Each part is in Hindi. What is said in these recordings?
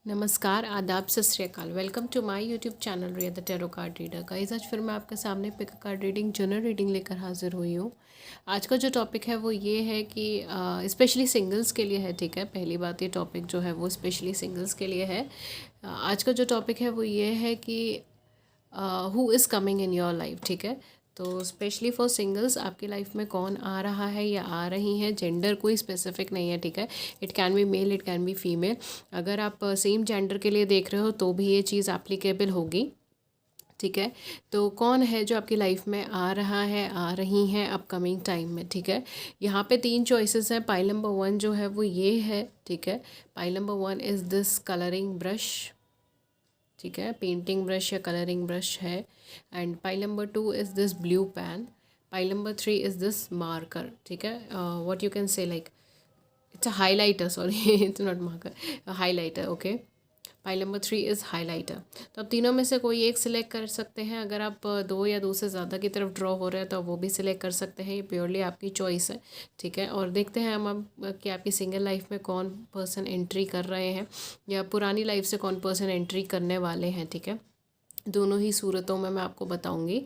नमस्कार, आदाब, सत श्री अकाल। Welcome to my YouTube channel Riya the tarot card reader. Guys, आज फिर मैं आपके सामने pick card reading general reading लेकर हाजिर हुई हूँ। आज का जो टॉपिक है वो ये है कि स्पेशली सिंगल्स के लिए है। ठीक है, पहली बात, ये टॉपिक जो है वो स्पेशली सिंगल्स के लिए है। आज का जो टॉपिक है वो ये है कि who is coming in your life. ठीक है, तो स्पेशली फॉर सिंगल्स आपकी लाइफ में कौन आ रहा है या आ रही है। जेंडर कोई स्पेसिफिक नहीं है। ठीक है, it can be male, it can be female. अगर आप सेम जेंडर के लिए देख रहे हो तो भी ये चीज़ एप्लीकेबल होगी। ठीक है, तो कौन है जो आपकी लाइफ में आ रहा है, आ रही हैं अपकमिंग टाइम में। ठीक है, यहाँ पे 3 चॉइसेस हैं। पाइल नंबर 1 जो है वो ये है। ठीक है, pile number 1 is this colouring brush. ठीक है, पेंटिंग ब्रश या कलरिंग ब्रश है। And pile number 2 is this blue pen. Pile number 3 is this marker. ठीक है, what you can say like it's a highlighter, sorry it's not marker, highlighter. Okay, pile number 3 is highlighter. तो आप तीनों में से कोई एक सिलेक्ट कर सकते हैं। अगर आप दो या दो से ज़्यादा की तरफ ड्रॉ हो रहे हैं तो वो भी सिलेक्ट कर सकते हैं। ये प्योरली आपकी चॉइस है। ठीक है, और देखते हैं हम अब कि आपकी सिंगल लाइफ में कौन पर्सन एंट्री कर रहे हैं या पुरानी लाइफ से कौन पर्सन एंट्री करने वाले हैं। ठीक है, दोनों ही सूरतों में मैं आपको बताऊंगी।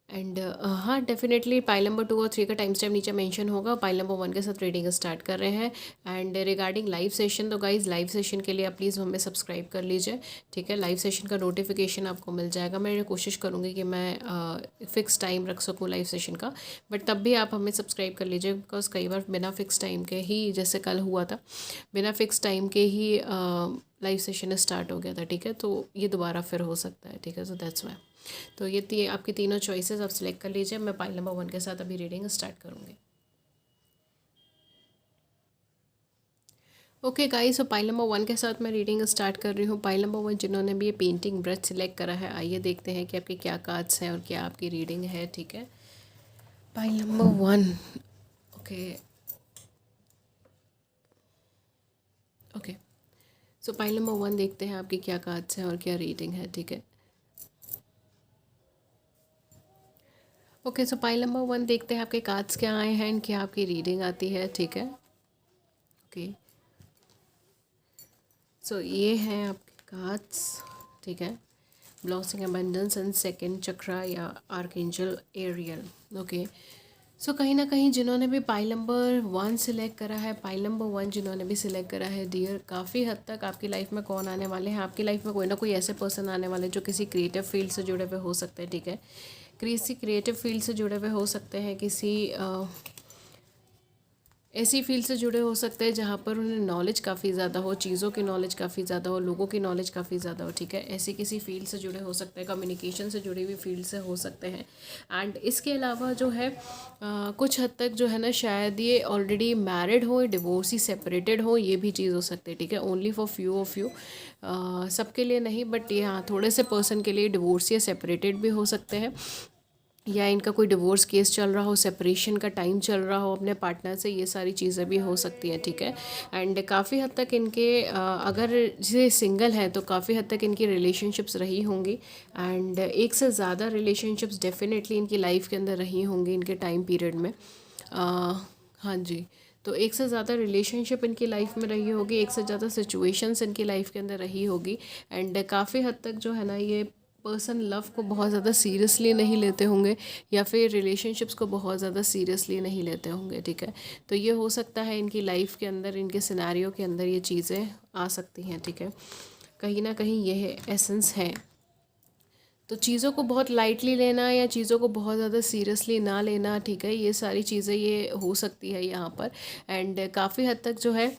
एंड हाँ, डेफिनेटली पाइल नंबर 2 और 3 का टाइम स्टैम्प नीचे मेंशन होगा। पाइल नंबर 1 के साथ रीडिंग स्टार्ट कर रहे हैं। एंड रिगार्डिंग लाइव सेशन, तो गाइज लाइव सेशन के लिए आप प्लीज़ हमें सब्सक्राइब कर लीजिए। ठीक है, लाइव सेशन का नोटिफिकेशन आपको मिल जाएगा। मैं कोशिश करूँगी कि मैं फ़िक्स टाइम रख सकूँ लाइव सेशन का, बट तब भी आप हमें सब्सक्राइब कर लीजिए। बिकॉज कई बार बिना फ़िक्स टाइम के ही, जैसे कल हुआ था, बिना फ़िक्स टाइम के ही लाइव सेशन स्टार्ट हो गया था। ठीक है, तो ये दोबारा फिर हो सकता है। ठीक है, सो दैट्स वाई। तो ये आपकी तीनों चॉइसेस आप सिलेक्ट कर लीजिए। मैं पाइल नंबर 1 के साथ अभी रीडिंग स्टार्ट करूँगी। ओके गाइस, तो पाइल नंबर 1 के साथ मैं रीडिंग स्टार्ट कर रही हूँ। पाइल नंबर 1 जिन्होंने भी ये पेंटिंग ब्रश सिलेक्ट करा है, आइए देखते हैं कि आपके क्या कार्ड्स हैं और क्या आपकी रीडिंग है। ठीक है, पाइल नंबर 1। ओके ओके, सो पाइल नंबर 1 देखते हैं आपकी क्या कार्ड्स हैं और क्या रीडिंग है। ठीक है, ओके, सो पाइल नंबर 1 देखते हैं आपके कार्ड्स क्या आए हैं एंड क्या आपकी रीडिंग आती है। ठीक है, ओके, सो ये हैं आपके कार्ड्स। ठीक है, ब्लॉसिंग अबंडेंस एंड सेकंड चक्रा या आर्कएंजल एरियल। ओके, सो कहीं ना कहीं जिन्होंने भी पाइल नंबर 1 सिलेक्ट करा है, पाइल नंबर 1 जिन्होंने भी सिलेक्ट करा है, डियर, काफ़ी हद तक आपकी लाइफ में कौन आने वाले हैं। आपकी लाइफ में कोई ना कोई ऐसे पर्सन आने वाले जो किसी क्रिएटिव फील्ड से जुड़े हुए हो सकते हैं। ठीक है, किसी क्रिएटिव फील्ड से जुड़े हुए हो सकते हैं, किसी ऐसी फील्ड से जुड़े हो सकते हैं जहाँ पर उन्हें नॉलेज काफ़ी ज़्यादा हो, चीज़ों की नॉलेज काफ़ी ज़्यादा हो, लोगों की नॉलेज काफ़ी ज़्यादा हो। ठीक है, ऐसी किसी फील्ड से जुड़े हो सकते हैं, कम्युनिकेशन से जुड़ी हुई फील्ड से हो सकते हैं। एंड इसके अलावा जो है कुछ हद तक जो है ना, शायद ये ऑलरेडी मैरिड हो, डिवोर्सी, सेपरेटेड हो, ये भी चीज़ हो सकती है। ठीक है, only for few of you, सबके लिए नहीं, बट ये हाँ, थोड़े से पर्सन के लिए डिवोर्स या सेपरेटेड भी हो सकते हैं, या इनका कोई डिवोर्स केस चल रहा हो, सेपरेशन का टाइम चल रहा हो अपने पार्टनर से, ये सारी चीज़ें भी हो सकती हैं। ठीक है, एंड काफ़ी हद तक इनके अगर जैसे सिंगल है तो काफ़ी हद तक इनकी रिलेशनशिप्स रही होंगी। एंड एक से ज़्यादा रिलेशनशिप्स डेफिनेटली इनकी लाइफ के अंदर रही होंगी इनके टाइम पीरियड में। हाँ जी, तो एक से ज़्यादा रिलेशनशिप इनकी लाइफ में रही होगी, एक से ज़्यादा सिचुएशंस इनकी लाइफ के अंदर रही होगी। एंड काफ़ी हद तक जो है ना, ये पर्सन लव को बहुत ज़्यादा सीरियसली नहीं लेते होंगे, या फिर रिलेशनशिप्स को बहुत ज़्यादा सीरियसली नहीं लेते होंगे। ठीक है, तो ये हो सकता है इनकी लाइफ के अंदर, इनके सिनेरियो के अंदर ये चीज़ें आ सकती हैं। ठीक है, कहीं ना कहीं ये एसेंस है। तो चीज़ों को बहुत लाइटली लेना या चीज़ों को बहुत ज़्यादा सीरियसली ना लेना, ठीक है, ये सारी चीज़ें ये हो सकती है यहाँ पर। एंड काफ़ी हद तक जो है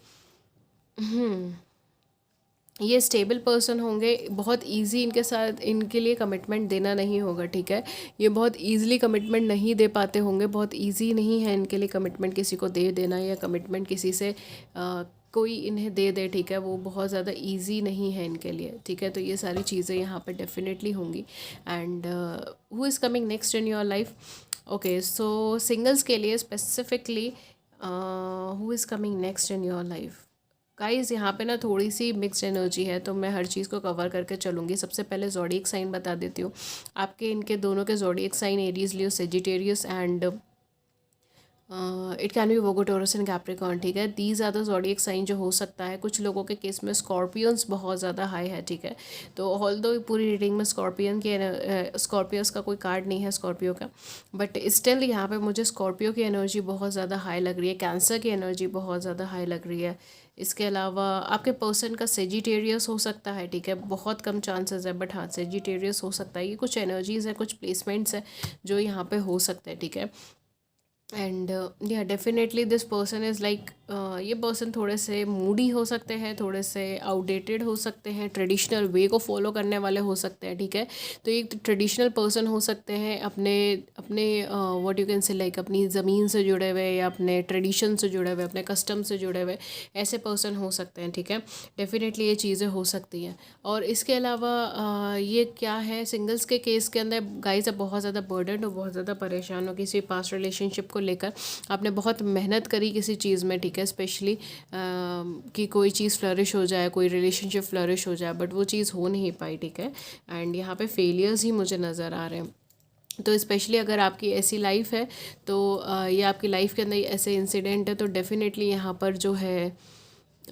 ये स्टेबल पर्सन होंगे। बहुत इजी इनके साथ, इनके लिए कमिटमेंट देना नहीं होगा। ठीक है, ये बहुत इजीली कमिटमेंट नहीं दे पाते होंगे, बहुत इजी नहीं है इनके लिए कमिटमेंट किसी को दे देना, या कमिटमेंट किसी से कोई इन्हें दे दे। ठीक है, वो बहुत ज़्यादा इजी नहीं है इनके लिए। ठीक है, तो ये सारी चीज़ें यहाँ पर डेफिनेटली होंगी। And who is coming next in your life. Okay, so singles के लिए specifically who is coming next in your life. Guys, यहाँ पे ना थोड़ी सी मिक्स्ड एनर्जी है, तो मैं हर चीज़ को कवर करके चलूँगी। सबसे पहले ज़ोडिएक साइन बता देती हूँ। आपके इनके दोनों के zodiac sign Aries Leo Sagittarius and it can be Virgo, Taurus and Capricorn, ठीक है। These are the zodiac sign जो हो सकता है। कुछ लोगों के केस में स्कॉर्पियंस बहुत ज़्यादा हाई है, ठीक है। तो ऑल्दो पूरी रीडिंग में स्कॉर्पियंस का कोई कार्ड नहीं है स्कॉर्पियो का, बट स्टिल यहाँ पे मुझे स्कॉर्पियो की एनर्जी बहुत ज़्यादा हाई लग रही है, कैंसर की एनर्जी बहुत ज़्यादा हाई लग रही है। इसके अलावा आपके पर्सन का सेजिटेरियस हो सकता है, ठीक है। बहुत कम चांसेस है, बट हाँ सेजिटेरियस हो सकता है। ये कुछ एनर्जीज़ है, कुछ प्लेसमेंट्स है जो यहाँ पे हो सकते हैं, ठीक है। एंड या definitely this person is like, ये पर्सन थोड़े से मूडी हो सकते हैं, थोड़े से आउटडेटेड हो सकते हैं, ट्रेडिशनल वे को फॉलो करने वाले हो सकते हैं, ठीक है। तो ये ट्रेडिशनल पर्सन हो सकते हैं, अपने अपने what you can say like अपनी ज़मीन से जुड़े हुए या अपने ट्रेडिशन से जुड़े हुए, अपने कस्टम से जुड़े हुए ऐसे पर्सन हो सकते हैं, ठीक है। डेफिनेटली ये चीज़ें हो सकती हैं। और इसके अलावा ये क्या है, सिंगल्स के केस के अंदर गाइस आप बहुत ज़्यादा बर्डन हो, बहुत ज़्यादा परेशान हो किसी पास्ट रिलेशनशिप को लेकर। आपने बहुत मेहनत करी किसी चीज़ में, ठीक है, स्पेशली कि कोई चीज़ फ्लरिश हो जाए, कोई रिलेशनशिप फ्लरिश हो जाए, बट वो चीज़ हो नहीं पाई, ठीक है। एंड यहाँ पे फेलियर्स ही मुझे नज़र आ रहे हैं। तो स्पेशली अगर आपकी ऐसी लाइफ है तो ये आपकी लाइफ के अंदर ऐसे इंसिडेंट है, तो डेफिनेटली यहाँ पर जो है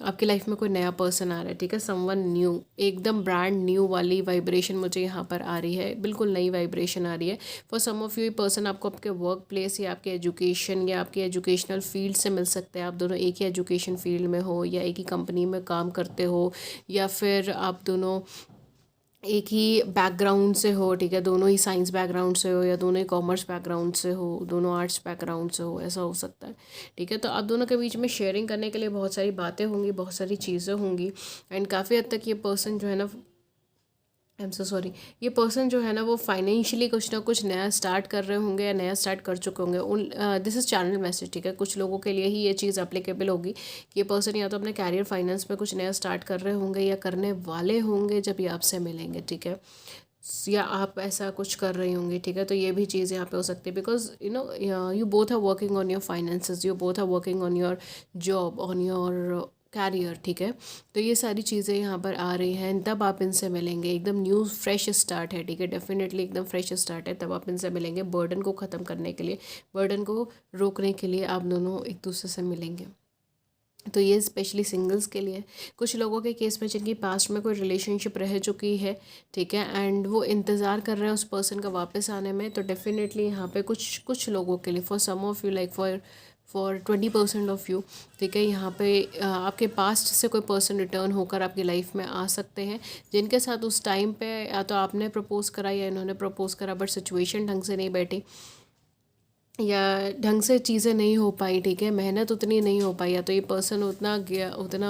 आपकी लाइफ में कोई नया पर्सन आ रहा है, ठीक है। समवन न्यू, एकदम ब्रांड न्यू वाली वाइब्रेशन मुझे यहाँ पर आ रही है, बिल्कुल नई वाइब्रेशन आ रही है। For some of you person आपको आपके वर्क प्लेस या आपके एजुकेशन या आपके एजुकेशनल फील्ड से मिल सकते हैं। आप दोनों एक ही एजुकेशन फील्ड में हो या एक ही कंपनी में काम करते हो, या फिर आप दोनों एक ही बैकग्राउंड से हो, ठीक है। दोनों ही साइंस बैकग्राउंड से हो या दोनों ही कॉमर्स बैकग्राउंड से हो, दोनों आर्ट्स बैकग्राउंड से हो, ऐसा हो सकता है, ठीक है। तो आप दोनों के बीच में शेयरिंग करने के लिए बहुत सारी बातें होंगी, बहुत सारी चीज़ें होंगी। एंड काफ़ी हद तक ये पर्सन जो है ना, आई एम सो सॉरी, ये पर्सन जो है ना वो फाइनेंशियली कुछ ना कुछ नया स्टार्ट कर रहे होंगे या नया स्टार्ट कर चुके होंगे। उन दिस इज़ चैनल मैसेज, ठीक है। कुछ लोगों के लिए ही ये चीज़ अप्लीकेबल होगी कि ये पर्सन या तो अपने कैरियर फाइनेंस में कुछ नया स्टार्ट कर रहे होंगे या करने वाले होंगे जब ये आपसे मिलेंगे, ठीक है। या आप ऐसा कुछ कर रही होंगी, ठीक है। तो ये भी चीज़ यहाँ पे हो सकती है, because you know you both are working on your finances, you both are working on your job, on your career, ठीक है। तो ये सारी चीज़ें यहाँ पर आ रही हैं, तब आप इनसे मिलेंगे। एकदम न्यू फ्रेश स्टार्ट है, ठीक है। डेफिनेटली एकदम फ्रेश स्टार्ट है, तब आप इनसे मिलेंगे। बर्डन को ख़त्म करने के लिए, बर्डन को रोकने के लिए आप दोनों एक दूसरे से मिलेंगे। तो ये स्पेशली सिंगल्स के लिए। कुछ लोगों के केस में जिनकी पास्ट में कोई रिलेशनशिप रह चुकी है, ठीक है, एंड वो इंतज़ार कर रहे हैं उस पर्सन का वापस आने में, तो डेफिनेटली यहाँ पे कुछ कुछ लोगों के लिए, for some of you like for 20% of you, ठीक है, यहाँ पे आपके पास्ट से कोई पर्सन रिटर्न होकर आपकी लाइफ में आ सकते हैं, जिनके साथ उस टाइम पे या तो आपने प्रपोज़ करा या इन्होंने प्रपोज़ करा, बट सिचुएशन ढंग से नहीं बैठी या ढंग से चीज़ें नहीं हो पाई, ठीक है, मेहनत उतनी नहीं हो पाई, या तो ये पर्सन उतना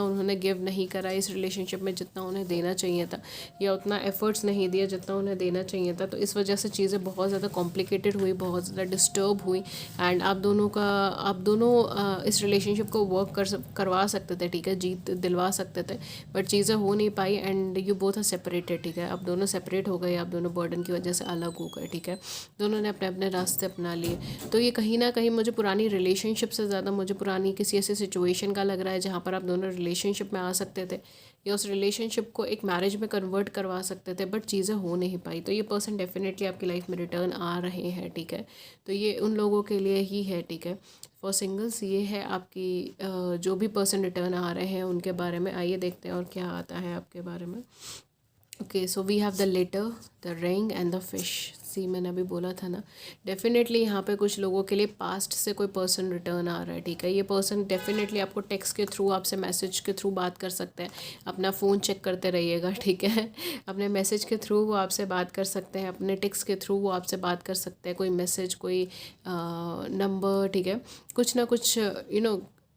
उन्होंने गिव नहीं करा इस रिलेशनशिप में जितना उन्हें देना चाहिए था, या उतना एफर्ट्स नहीं दिया जितना उन्हें देना चाहिए था। तो इस वजह से चीज़ें बहुत ज़्यादा कॉम्प्लिकेटेड हुई, बहुत ज़्यादा डिस्टर्ब हुई। एंड आप दोनों इस रिलेशनशिप को वर्क करवा सकते थे, ठीक है, जीत दिलवा सकते थे, बट चीज़ें हो नहीं पाई। And you both are separated, ठीक है। आप दोनों सेपरेट हो गए, आप दोनों बर्डन की वजह से अलग हो गए, ठीक है। दोनों ने अपने अपने रास्ते अपना लिए। तो ये कहीं ना कहीं मुझे पुरानी रिलेशनशिप से ज़्यादा मुझे पुरानी किसी ऐसी सिचुएशन का लग रहा है जहाँ पर आप दोनों रिलेशनशिप में आ सकते थे या उस रिलेशनशिप को एक मैरिज में कन्वर्ट करवा सकते थे, बट चीज़ें हो नहीं पाई। तो ये पर्सन डेफिनेटली आपकी लाइफ में रिटर्न आ रहे हैं, ठीक है। तो ये उन लोगों के लिए ही है, ठीक है। फॉर सिंगल्स ये है आपकी जो भी पर्सन रिटर्न आ रहे हैं उनके बारे में। आइए देखते हैं और क्या आता है आपके बारे में। Okay, so we have the letter, the ring and the fish. See मैंने अभी बोला था ना, डेफिनेटली यहाँ पे कुछ लोगों के लिए पास्ट से कोई पर्सन रिटर्न आ रहा है, ठीक है। ये पर्सन डेफिनेटली आपको टेक्स्ट के थ्रू, आपसे मैसेज के थ्रू बात कर सकते हैं। अपना फ़ोन चेक करते रहिएगा, ठीक है। अपने मैसेज के थ्रू वो आपसे बात कर सकते हैं, अपने टेक्स्ट के थ्रू वो आपसे बात कर सकते हैं। कोई मैसेज, कोई नंबर, ठीक है, कुछ ना कुछ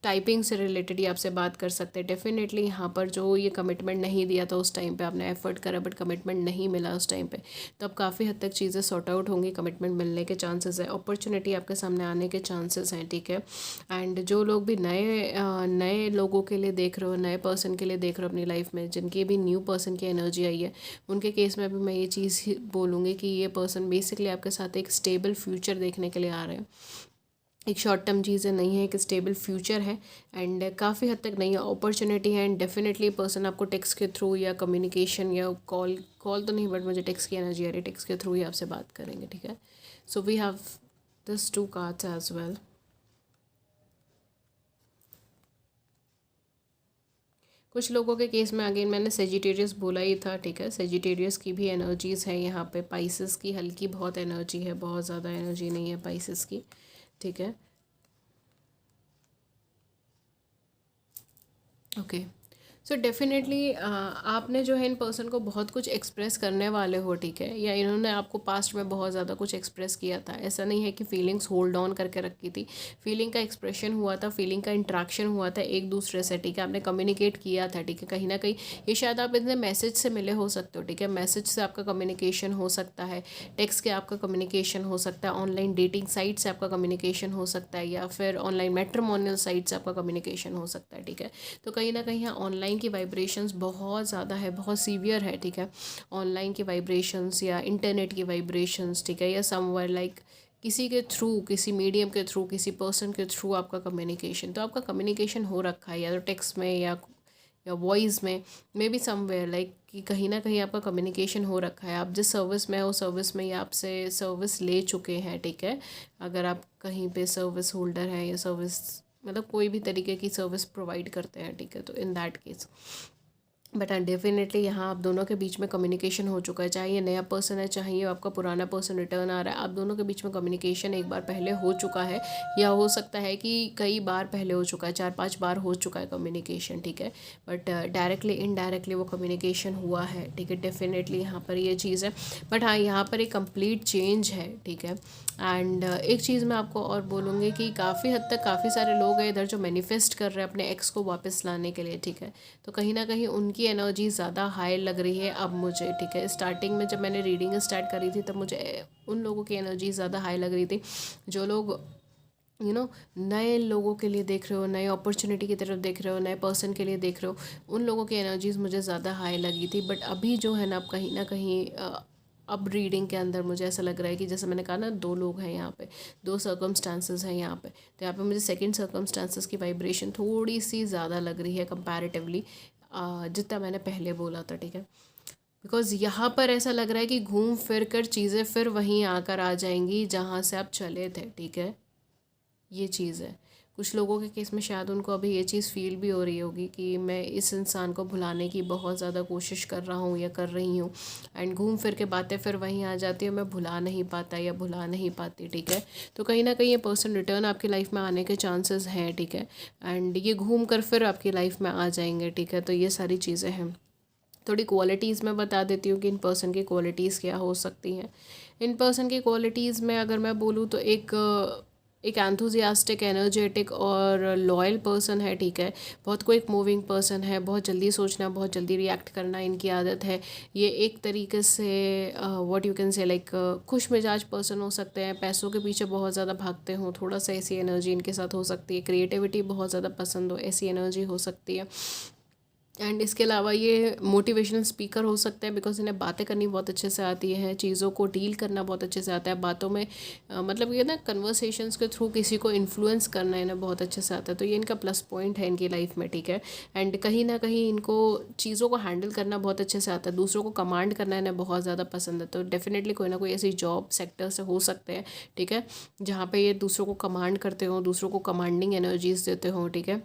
टाइपिंग से रिलेटेड ही आपसे बात कर सकते हैं। डेफिनेटली यहाँ पर जो ये कमिटमेंट नहीं दिया था उस टाइम पे, आपने एफर्ट करा बट कमिटमेंट नहीं मिला उस टाइम पे, तो अब काफ़ी हद तक चीज़ें सॉर्ट आउट होंगी, कमिटमेंट मिलने के चांसेस है, अपॉर्चुनिटी आपके सामने आने के चांसेस हैं, ठीक है। एंड जो लोग भी नए लोगों के लिए देख रहे हो, नए पर्सन के लिए देख रहे हो अपनी लाइफ में, जिनकी भी न्यू पर्सन की एनर्जी आई है, उनके केस में भी मैं ये चीज़ बोलूँगी कि ये पर्सन बेसिकली आपके साथ एक स्टेबल फ्यूचर देखने के लिए आ रहे हैं। एक शॉर्ट टर्म चीज़ें नहीं है, एक स्टेबल फ्यूचर है एंड काफ़ी हद तक नई अपॉर्चुनिटी है। एंड डेफिनेटली पर्सन आपको टेक्स्ट के थ्रू या कम्युनिकेशन या कॉल तो नहीं, बट मुझे टेक्स्ट की एनर्जी आ रही है, टेक्स्ट के थ्रू ही आपसे बात करेंगे, ठीक है। So we have this 2 cards as well. कुछ लोगों के केस में अगेन मैंने सेजिटेरियस बोला ही था, ठीक है। सेजिटेरियस की भी एनर्जीज़ है यहाँ पे, पाइसेस की हल्की बहुत एनर्जी है, बहुत ज़्यादा एनर्जी नहीं है पाइसेस की, ठीक है। ओके, सो डेफिनेटली आपने जो है इन पर्सन को बहुत कुछ एक्सप्रेस करने वाले हो, ठीक है, या इन्होंने आपको पास्ट में बहुत ज़्यादा कुछ एक्सप्रेस किया था। ऐसा नहीं है कि फीलिंग्स होल्ड ऑन करके रखी थी, फीलिंग का एक्सप्रेशन हुआ था, फीलिंग का इंट्रैक्शन हुआ था एक दूसरे से, ठीक है। आपने कम्युनिकेट किया था, ठीक है। कहीं ना कहीं ये शायद आप इतने मैसेज से मिले हो सकते हो, ठीक है। मैसेज से आपका कम्युनिकेशन हो सकता है, टेक्स्ट के आपका कम्युनिकेशन हो सकता है, ऑनलाइन डेटिंग साइट से आपका कम्युनिकेशन हो सकता है, या फिर ऑनलाइन मैट्रिमोनियल साइट से आपका कम्युनिकेशन हो सकता है, ठीक है। तो कहीं ना कहीं यहाँ ऑनलाइन की वाइब्रेशंस बहुत ज़्यादा है, बहुत सीवियर है, ठीक है। ऑनलाइन की वाइब्रेशंस या इंटरनेट की वाइब्रेशंस, ठीक है, या समवेयर लाइक किसी के थ्रू, किसी मीडियम के थ्रू, किसी पर्सन के थ्रू आपका कम्युनिकेशन, तो आपका कम्युनिकेशन हो रखा है, या तो टेक्स्ट में या वॉइस में, मे बी समवेयर लाइक कि कहीं ना कहीं आपका कम्युनिकेशन हो रखा है। आप जिस सर्विस में हो, सर्विस में या आपसे सर्विस ले चुके हैं, ठीक है। अगर आप कहीं पे सर्विस होल्डर हैं या सर्विस मतलब कोई भी तरीके की सर्विस प्रोवाइड करते हैं, ठीक है, तो in that case but definitely यहाँ आप दोनों के बीच में कम्युनिकेशन हो चुका है। चाहे ये नया पर्सन है, चाहे ये आपका पुराना पर्सन रिटर्न आ रहा है, आप दोनों के बीच में कम्युनिकेशन एक बार पहले हो चुका है, या हो सकता है कि कई बार पहले हो चुका है, 4-5 बार हो चुका है कम्युनिकेशन, ठीक है। बट डायरेक्टली इनडायरेक्टली वो कम्युनिकेशन हुआ है, ठीक है। डेफिनेटली यहाँ पर ये चीज़ है, बट हाँ यहाँ पर एक कंप्लीट चेंज है, ठीक है। एंड एक चीज़ मैं आपको और बोलूँगी कि काफ़ी हद तक काफ़ी सारे लोग हैं इधर जो मैनिफेस्ट कर रहे हैं अपने एक्स को वापस लाने के लिए, ठीक है। तो कहीं ना कहीं उनकी एनर्जी ज़्यादा हाई लग रही है अब मुझे, ठीक है। स्टार्टिंग में जब मैंने रीडिंग स्टार्ट करी थी तब मुझे उन लोगों की एनर्जी ज़्यादा हाई लग रही थी जो लोग नए लोगों के लिए देख रहे हो, नए अपॉर्चुनिटी की तरफ देख रहे हो, नए पर्सन के लिए देख रहे हो, उन लोगों की एनर्जीज़ मुझे ज़्यादा हाई लगी थी। बट अभी जो है ना, अब कहीं ना कहीं अब रीडिंग के अंदर मुझे ऐसा लग रहा है कि जैसे मैंने कहा ना, 2 लोग हैं यहाँ पे, 2 सर्कमस्टांसेस हैं यहाँ पे, तो यहाँ पे मुझे सेकंड सर्कमस्टांसेस की वाइब्रेशन थोड़ी सी ज़्यादा लग रही है कंपैरेटिवली जितना मैंने पहले बोला था, ठीक है। बिकॉज़ यहाँ पर ऐसा लग रहा है कि घूम फिर कर चीज़ें फिर वहीं आकर आ जाएंगी जहाँ से आप चले थे, ठीक है। ये चीज़ है। कुछ लोगों के केस में शायद उनको अभी ये चीज़ फ़ील भी हो रही होगी कि मैं इस इंसान को भुलाने की बहुत ज़्यादा कोशिश कर रहा हूँ या कर रही हूँ, एंड घूम फिर के बातें फिर वहीं आ जाती है, मैं भुला नहीं पाता या भुला नहीं पाती, ठीक है। तो कहीं ना कहीं ये पर्सन रिटर्न आपकी लाइफ में आने के चांसेस हैं, ठीक है। एंड ये घूम कर फिर आपकी लाइफ में आ जाएंगे, ठीक है। तो ये सारी चीज़ें हैं। थोड़ी क्वालिटीज़ मैं बता देती हूँ कि इन पर्सन की क्वालिटीज़ क्या हो सकती हैं। इन पर्सन की क्वालिटीज़ में अगर मैं बोलूँ तो एक एंथुजियास्टिक, एनर्जेटिक और लॉयल पर्सन है, ठीक है। बहुत क्विक मूविंग पर्सन है, बहुत जल्दी सोचना, बहुत जल्दी रिएक्ट करना इनकी आदत है। ये एक तरीके से what you can say like खुश मिजाज पर्सन हो सकते हैं, पैसों के पीछे बहुत ज़्यादा भागते हों, थोड़ा सा ऐसी एनर्जी इनके साथ हो सकती है। क्रिएटिविटी बहुत ज़्यादा पसंद हो, ऐसी एनर्जी हो सकती है। एंड इसके अलावा ये मोटिवेशनल स्पीकर हो सकते हैं, बिकॉज इन्हें बातें करनी बहुत अच्छे से आती है, चीज़ों को डील करना बहुत अच्छे से आता है, बातों में मतलब ये ना कन्वर्सेशंस के थ्रू किसी को इन्फ्लुएंस करना इन्हें बहुत अच्छे से आता है। तो ये इनका प्लस पॉइंट है इनकी लाइफ में, ठीक है। एंड कहीं ना कहीं इनको चीज़ों को हैंडल करना बहुत अच्छे से आता है, दूसरों को कमांड करना इन्हें बहुत ज़्यादा पसंद है। तो डेफिनेटली कोई ना कोई ऐसी जॉब सेक्टर से हो सकते हैं, ठीक है, जहाँ पे ये दूसरों को कमांड करते हो, दूसरों को कमांडिंग एनर्जीज देते हो, ठीक है।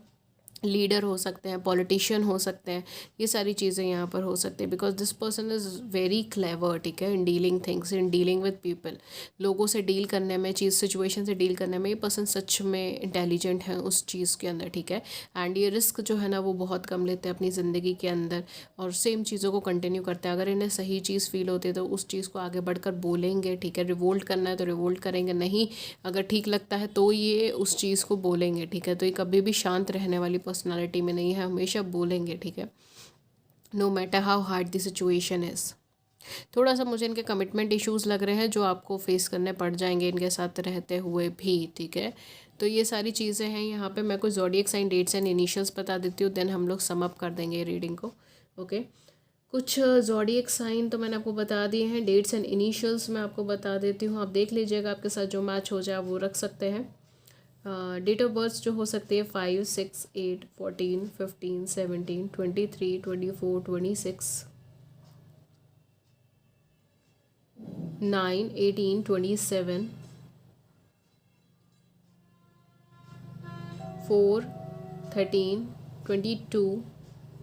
लीडर हो सकते हैं, पॉलिटिशियन हो सकते हैं, ये सारी चीज़ें यहाँ पर हो सकती है। Because this person is very clever, ठीक है, in dealing things, in dealing with people. लोगों से डील करने में, चीज़ सिचुएशन से डील करने में ये पर्सन सच में इंटेलिजेंट है उस चीज़ के अंदर, ठीक है। एंड ये रिस्क जो है ना वो बहुत कम लेते हैं अपनी ज़िंदगी के अंदर, और सेम चीज़ों को कंटिन्यू करते हैं। अगर इन्हें सही चीज़ फील होती है तो उस चीज़ को आगे बढ़कर बोलेंगे, ठीक है। रिवोल्ट करना है तो रिवोल्ट करेंगे, नहीं अगर ठीक लगता है तो ये उस चीज़ को बोलेंगे, ठीक है। तो ये कभी भी शांत रहने वाली पर्सनालिटी में नहीं है, हमेशा बोलेंगे, ठीक है, no matter how hard the situation is. थोड़ा सा मुझे इनके कमिटमेंट इश्यूज़ लग रहे हैं जो आपको फेस करने पड़ जाएंगे इनके साथ रहते हुए भी, ठीक है। तो ये सारी चीज़ें हैं यहाँ पे। मैं कुछ zodiac sign, dates and initials बता देती हूँ, देन हम लोग सम अप कर देंगे रीडिंग को, ओके। कुछ ज़ोडिएक साइन तो मैंने आपको बता दिए हैं, डेट्स एंड इनिशियल्स मैं आपको बता देती हूँ, आप देख लीजिएगा, आपके साथ जो मैच हो जाए वो रख सकते हैं। डेट ऑफ बर्थ जो हो सकती है 5, 6, 8, 14, 15, 17, 23, 24, 26, 9, 18, 27, 4, 13, 22,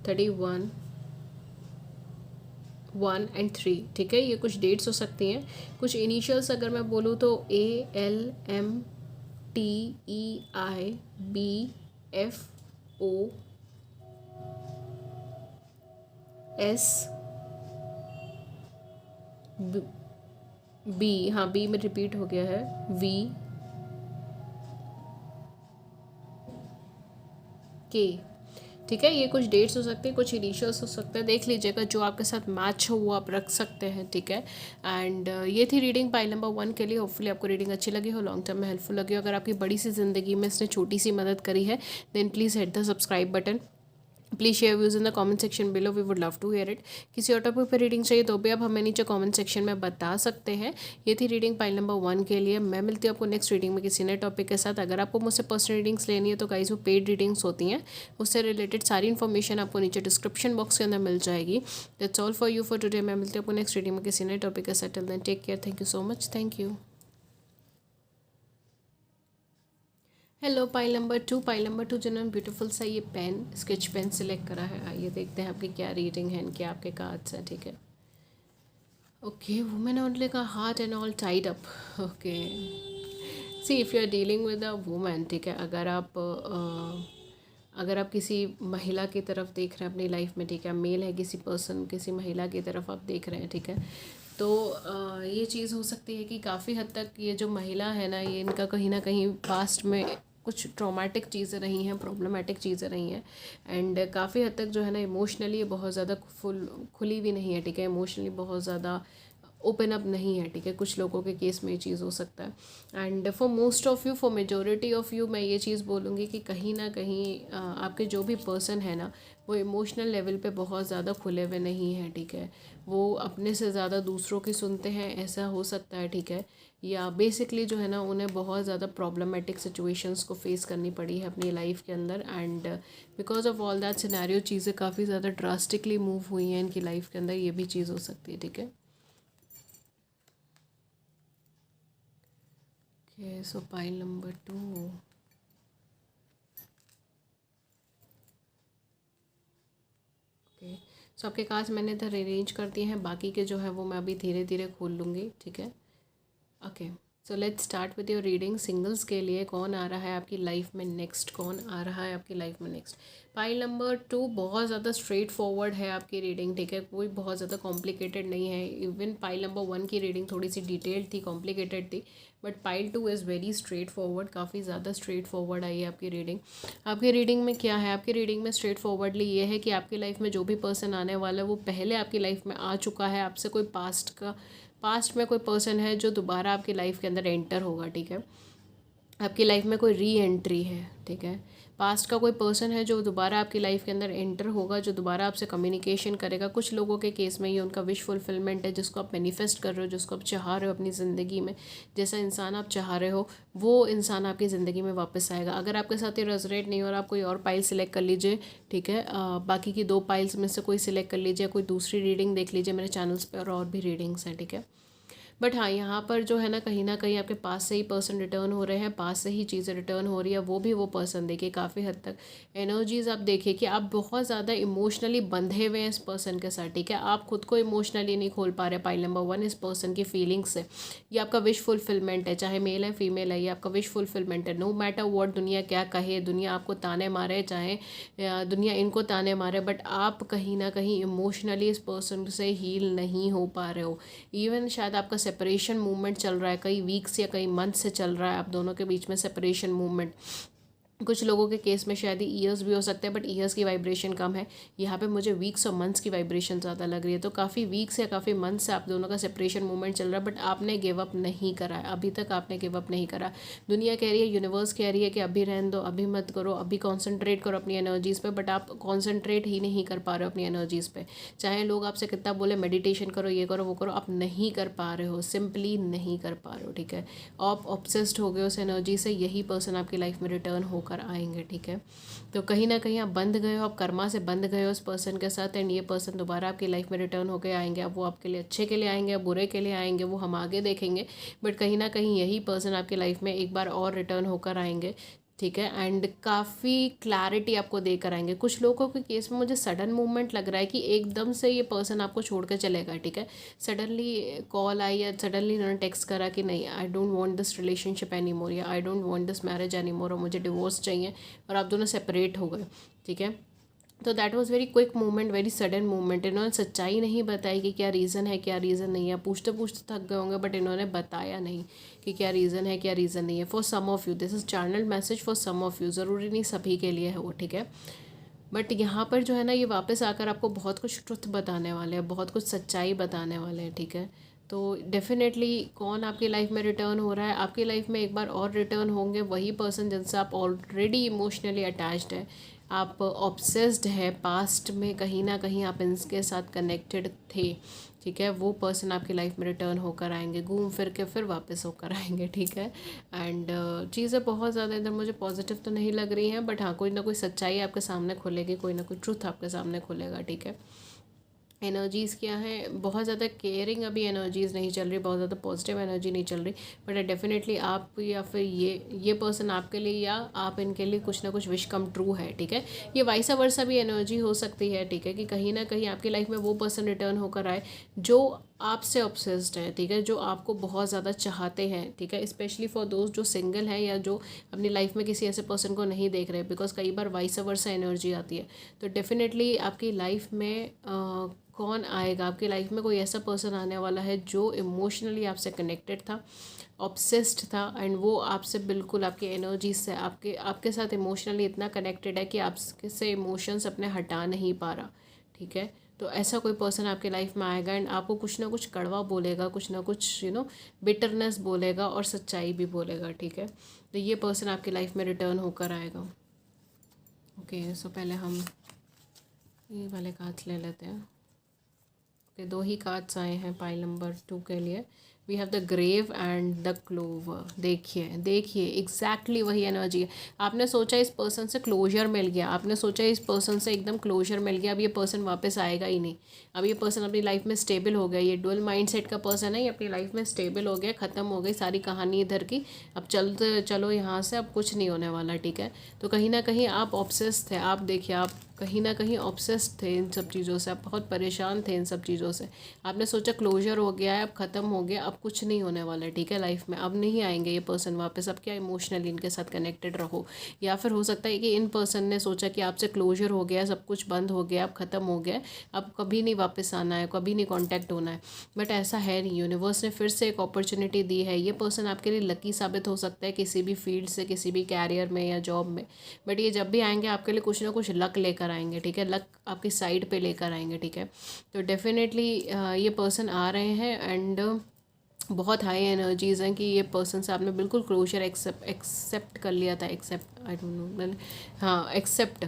31, 1 and 3, ठीक है। ये कुछ डेट्स हो सकती हैं। कुछ इनिशियल्स अगर मैं बोलूँ तो ALMTEIBFOSB, हाँ बी में रिपीट हो गया है, VK, ठीक है। ये कुछ डेट्स हो सकते हैं, कुछ इनिशियल्स हो सकते हैं, देख लीजिएगा जो आपके साथ मैच हो वो आप रख सकते हैं, ठीक है। एंड ये थी रीडिंग पाइल नंबर 1 के लिए। होपफुली आपको रीडिंग अच्छी लगी हो, लॉन्ग टर्म में हेल्पफुल लगी हो। अगर आपकी बड़ी सी ज़िंदगी में इसने छोटी सी मदद करी है then please hit the subscribe button. Please share views in the comment section below, we would love to hear it. किसी और टॉपिक पर रीडिंग चाहिए तो भी आप हमें नीचे कमेंट सेक्शन में बता सकते हैं। ये थी रीडिंग पाइल नंबर 1 के लिए। मैं मिलती हूँ आपको नेक्स्ट रीडिंग में किसी नए टॉपिक के साथ। अगर आपको मुझसे पर्सनल रीडिंग्स लेनी है तो गाइस वो पेड रीडिंग्स होती हैं, उससे रिलेटेड सारी इन्फॉर्मेशन आपको नीचे डिस्क्रिप्शन बॉक्स के अंदर मिल जाएगी। That's all for you for today. मैं मिलती हूँ आपको नेक्स्ट रीडिंग में किसी नए टॉपिक के साथ। Till then take care, thank you so much, thank you. Hello pile number 2, pile number 2 जिन्होंने ब्यूटीफुल सा ये पेन, स्केच पेन सिलेक्ट करा है, आइए देखते हैं आपकी क्या रीडिंग है, क्या आपके कार्ड्स हैं, ठीक है। ओके, वुमेन ओनली का heart and all tied up. Okay, see if you are dealing with a women, ठीक है, अगर आप किसी महिला की तरफ देख रहे हैं अपनी लाइफ में, ठीक है, मेल है किसी पर्सन, किसी महिला की तरफ आप देख रहे हैं, ठीक है, तो ये चीज़ हो सकती है कि काफ़ी हद तक ये जो महिला है ना, ये इनका कहीं ना कहीं पास्ट में कुछ ट्रॉमेटिक चीज़ें रही हैं, प्रॉब्लमेटिक चीज़ें रही हैं। एंड काफ़ी हद तक जो है ना इमोशनली बहुत ज़्यादा खुली भी नहीं है, ठीक है, इमोशनली बहुत ज़्यादा ओपन अप नहीं है, ठीक है। कुछ लोगों के केस में ये चीज़ हो सकता है। And for most of you, for majority of you, मैं ये चीज़ बोलूँगी कि कहीं ना कहीं आपके जो भी पर्सन है ना वो इमोशनल लेवल पे बहुत ज़्यादा खुले हुए नहीं है, ठीक है। वो अपने से ज़्यादा दूसरों की सुनते हैं, ऐसा हो सकता है, ठीक है। या बेसिकली जो है ना उन्हें बहुत ज़्यादा प्रॉब्लमेटिक सिचुएशंस को फेस करनी पड़ी है अपनी लाइफ के अंदर। And because of all that scenario चीज़ें काफ़ी ज़्यादा ड्रास्टिकली मूव हुई हैं इनकी लाइफ के अंदर, ये भी चीज़ हो सकती है, ठीक है। Okay, so pile number 2. Okay, सो आपके कार्ड्स मैंने इधर अरेंज कर दिए हैं, बाकी के जो है वो मैं अभी धीरे धीरे खोल लूँगी, ठीक है। Okay, so let's start with your reading. Singles के लिए कौन आ रहा है आपकी लाइफ में नेक्स्ट, कौन आ रहा है आपकी लाइफ में नेक्स्ट। पाइल नंबर 2 बहुत ज़्यादा स्ट्रेट फॉरवर्ड है आपकी रीडिंग, ठीक है, कोई बहुत ज़्यादा कॉम्प्लिकेटेड नहीं है। इवन पाइल नंबर 1 की रीडिंग थोड़ी सी डिटेल्ड थी, कॉम्प्लिकेटेड थी, but pile 2 is very straight forward, काफ़ी ज़्यादा स्ट्रेट फॉरवर्ड आई है आपकी रीडिंग। आपकी रीडिंग में क्या है, आपकी रीडिंग में स्ट्रेट फॉरवर्डली ये है कि आपकी लाइफ में जो भी पर्सन आने वाला है वो पहले आपकी लाइफ में आ चुका है, आपसे कोई पास्ट में कोई पर्सन है जो दोबारा आपकी लाइफ के अंदर एंटर होगा, ठीक है। आपकी लाइफ में कोई री एंट्री है, ठीक है। पास्ट का कोई पर्सन है जो दोबारा आपकी लाइफ के अंदर एंटर होगा, जो दोबारा आपसे कम्युनिकेशन करेगा। कुछ लोगों के केस में ये उनका विश फुलफिलमेंट है, जिसको आप मैनिफेस्ट कर रहे हो, जिसको आप चाह रहे हो अपनी ज़िंदगी में, जैसा इंसान आप चाह रहे हो वो इंसान आपकी ज़िंदगी में वापस आएगा। अगर आपके साथ ये रेजोनेट नहीं हो रहा, आप कोई और पाइल सिलेक्ट कर लीजिए, ठीक है। बाकी की 2 पाइल्स में से कोई सिलेक्ट कर लीजिए, कोई दूसरी रीडिंग देख लीजिए मेरे चैनल्स पर, और भी रीडिंग्स हैं, ठीक है। बट हाँ, यहाँ पर जो है ना कहीं आपके पास से ही पर्सन रिटर्न हो रहे हैं, पास से ही चीज़ें रिटर्न हो रही है। वो भी वो पर्सन देखिए काफ़ी हद तक एनर्जीज आप देखिए कि आप बहुत ज़्यादा इमोशनली बंधे हुए हैं इस पर्सन के साथ, ठीक है। आप खुद को इमोशनली नहीं खोल पा रहे पाइल नंबर 1 इस पर्सन की फीलिंग्स से। ये आपका विश फुलफिलमेंट है, चाहे मेल है फीमेल है, ये आपका विश फुलफिलमेंट है। नो मैटर वॉट दुनिया क्या कहे, दुनिया आपको ताने मारे, चाहे दुनिया इनको ताने मारे, बट आप कहीं ना कहीं इमोशनली इस पर्सन से हील नहीं हो पा रहे हो। इवन शायद आपका सेपरेशन मूवमेंट चल रहा है, कई वीक्स या कई मंथ से चल रहा है आप दोनों के बीच में सेपरेशन मूवमेंट। कुछ लोगों के केस में शायद ईयर्स भी हो सकते हैं, बट ईयर्स की वाइब्रेशन कम है। यहाँ पे मुझे वीक्स और मंथ्स की वाइब्रेशन ज़्यादा लग रही है। तो काफ़ी वीक्स या काफ़ी मंथ्स से आप दोनों का सेपरेशन मूवमेंट चल रहा है, बट आपने गिव अप नहीं करा है, अभी तक आपने गिव अप नहीं करा। दुनिया कह रही है, यूनिवर्स कह रही है कि अभी रहने दो, अभी मत करो, अभी कॉन्सेंट्रेट करो अपनी एनर्जीज़ पे, बट आप कॉन्सेंट्रेट ही नहीं कर पा रहे हो अपनी एनर्जीज़ पे। चाहे लोग आपसे कितना बोले मेडिटेशन करो, ये करो, वो करो, आप नहीं कर पा रहे हो, सिंपली नहीं कर पा रहे हो, ठीक है। आप ऑब्सेस्ड हो गए उस एनर्जी से। यही पर्सन आपकी लाइफ में रिटर्न होकर आएंगे, ठीक है। तो कहीं ना कहीं आप बंध गए हो, आप कर्मा से बंध गए हो उस पर्सन के साथ, एंड ये पर्सन दोबारा आपकी लाइफ में रिटर्न होकर आएंगे। अब वो आपके लिए अच्छे के लिए आएंगे, बुरे के लिए आएंगे, वो हम आगे देखेंगे, बट कहीं ना कहीं यही पर्सन आपकी लाइफ में एक बार और रिटर्न होकर आएंगे। ठीक है। एंड काफ़ी क्लैरिटी आपको देकर आएंगे। कुछ लोगों के केस में मुझे सडन मूवमेंट लग रहा है कि एकदम से ये पर्सन आपको छोड़ कर चलेगा, ठीक है। सडनली कॉल आई या सडनली उन्होंने टेक्स्ट करा कि नहीं, I don't want this relationship any more, या I don't want this marriage any more, और मुझे डिवोर्स चाहिए, और आप दोनों सेपरेट हो गए, ठीक है। तो that was very quick movement, very sudden movement. इन्होंने सच्चाई नहीं बताई कि क्या रीज़न है, क्या रीज़न नहीं है। पूछते पूछते थक गए होंगे, बट इन्होंने बताया नहीं कि क्या रीज़न है, क्या रीज़न नहीं है। For some of you this is channel message, for some of you, ज़रूरी नहीं सभी के लिए है वो, ठीक है। बट यहाँ पर जो है ना, ये वापस आकर आपको बहुत कुछ ट्रुथ बताने वाले हैं, बहुत कुछ सच्चाई बताने वाले हैं, ठीक है। तो डेफिनेटली कौन आपकी लाइफ में रिटर्न हो रहा है, आपकी लाइफ में एक बार और रिटर्न होंगे वही पर्सन जिनसे आप ऑलरेडी इमोशनली अटैच्ड है, आप ऑब्सेस्ड है, पास्ट में कहीं ना कहीं आप इनके साथ कनेक्टेड थे, ठीक है। वो पर्सन आपकी लाइफ में रिटर्न होकर आएंगे, घूम फिर के फिर वापस होकर आएंगे, ठीक है। एंड चीज़ें बहुत ज़्यादा इधर मुझे पॉजिटिव तो नहीं लग रही हैं, बट हाँ, कोई ना कोई सच्चाई आपके सामने खुलेगी, कोई ना कोई ट्रुथ आपके सामने खुलेगा, ठीक है। एनर्जीज़ क्या है, बहुत ज़्यादा केयरिंग अभी एनर्जीज़ नहीं चल रही, बहुत ज़्यादा पॉजिटिव एनर्जी नहीं चल रही, बट डेफिनेटली आप या फिर ये पर्सन आपके लिए या आप इनके लिए कुछ ना कुछ विश कम ट्रू है, ठीक है। ये वाइसा वर्सा भी एनर्जी हो सकती है, ठीक है, कि कहीं ना कहीं आपकी लाइफ में वो पर्सन रिटर्न होकर आए जो आपसे ऑब्सेस्ड है, ठीक है, जो आपको बहुत ज़्यादा चाहते हैं, ठीक है। स्पेशली फॉर दोस्त जो सिंगल हैं या जो अपनी लाइफ में किसी ऐसे पर्सन को नहीं देख रहे, बिकॉज कई बार वाइसा वर्सा एनर्जी आती है। तो डेफिनेटली आपकी लाइफ में कौन आएगा, आपकी लाइफ में कोई ऐसा पर्सन आने वाला है जो इमोशनली आपसे कनेक्टेड था, ऑब्सेस्ड था, एंड वो आपसे बिल्कुल आपकी एनर्जी से आपके आपके साथ इमोशनली इतना कनेक्टेड है कि आपसे इमोशंस अपने हटा नहीं पा रहा, ठीक है। तो ऐसा कोई पर्सन आपके लाइफ में आएगा एंड आपको कुछ ना कुछ कड़वा बोलेगा, कुछ ना कुछ बिटरनेस बोलेगा और सच्चाई भी बोलेगा, ठीक है। तो ये पर्सन आपकी लाइफ में रिटर्न होकर आएगा। ओके, सो पहले हम ये वाले कार्ड्स ले लेते हैं। ओके, दो ही कार्ड्स आए हैं पाइल नंबर 2 के लिए। We have the grave and the clover. देखिए एग्जैक्टली वही एनर्जी है। आपने सोचा इस पर्सन से क्लोजर मिल गया, आपने सोचा इस पर्सन से एकदम क्लोजर मिल गया, अब ये पर्सन वापस आएगा ही नहीं। अब ये पर्सन अपनी लाइफ में स्टेबल हो गया, ये डुअल माइंडसेट का पर्सन है, ये अपनी लाइफ में स्टेबल हो गया, ख़त्म हो गई सारी कहानी इधर की। अब चलो यहाँ से, अब कुछ नहीं होने वाला, ठीक है। तो कहीं ना कहीं आप ऑब्सेस थे, आप देखिए, आप कहीं ना कहीं ऑब्सेस्ड थे इन सब चीज़ों से, आप बहुत परेशान थे इन सब चीज़ों से। आपने सोचा क्लोजर हो गया है, अब ख़त्म हो गया, अब कुछ नहीं होने वाला है, ठीक है। लाइफ में अब नहीं आएंगे ये पर्सन वापस, अब क्या इमोशनली इनके साथ कनेक्टेड रहो। या फिर हो सकता है कि इन पर्सन ने सोचा कि आपसे क्लोजर हो गया, सब कुछ बंद हो गया, अब ख़त्म हो गया, अब कभी नहीं वापस आना है, कभी नहीं कॉन्टैक्ट होना है। बट ऐसा है नहीं, यूनिवर्स ने फिर से एक अपॉर्चुनिटी दी है। ये पर्सन आपके लिए लकी साबित हो सकता है किसी भी फील्ड से, किसी भी कैरियर में या जॉब में। बट ये जब भी आएंगे आपके लिए कुछ ना कुछ लक लेकर आएंगे, ठीक है। लक आपकी साइड पे लेकर आएंगे, ठीक है। तो डेफिनेटली ये पर्सन आ रहे हैं एंड बहुत हाई एनर्जीज़ हैं कि ये पर्सन से आपने बिल्कुल क्लोजर एक्सेप्ट कर लिया था। एक्सेप्ट, आई डोंट नो, मैंने, हाँ, एक्सेप्ट,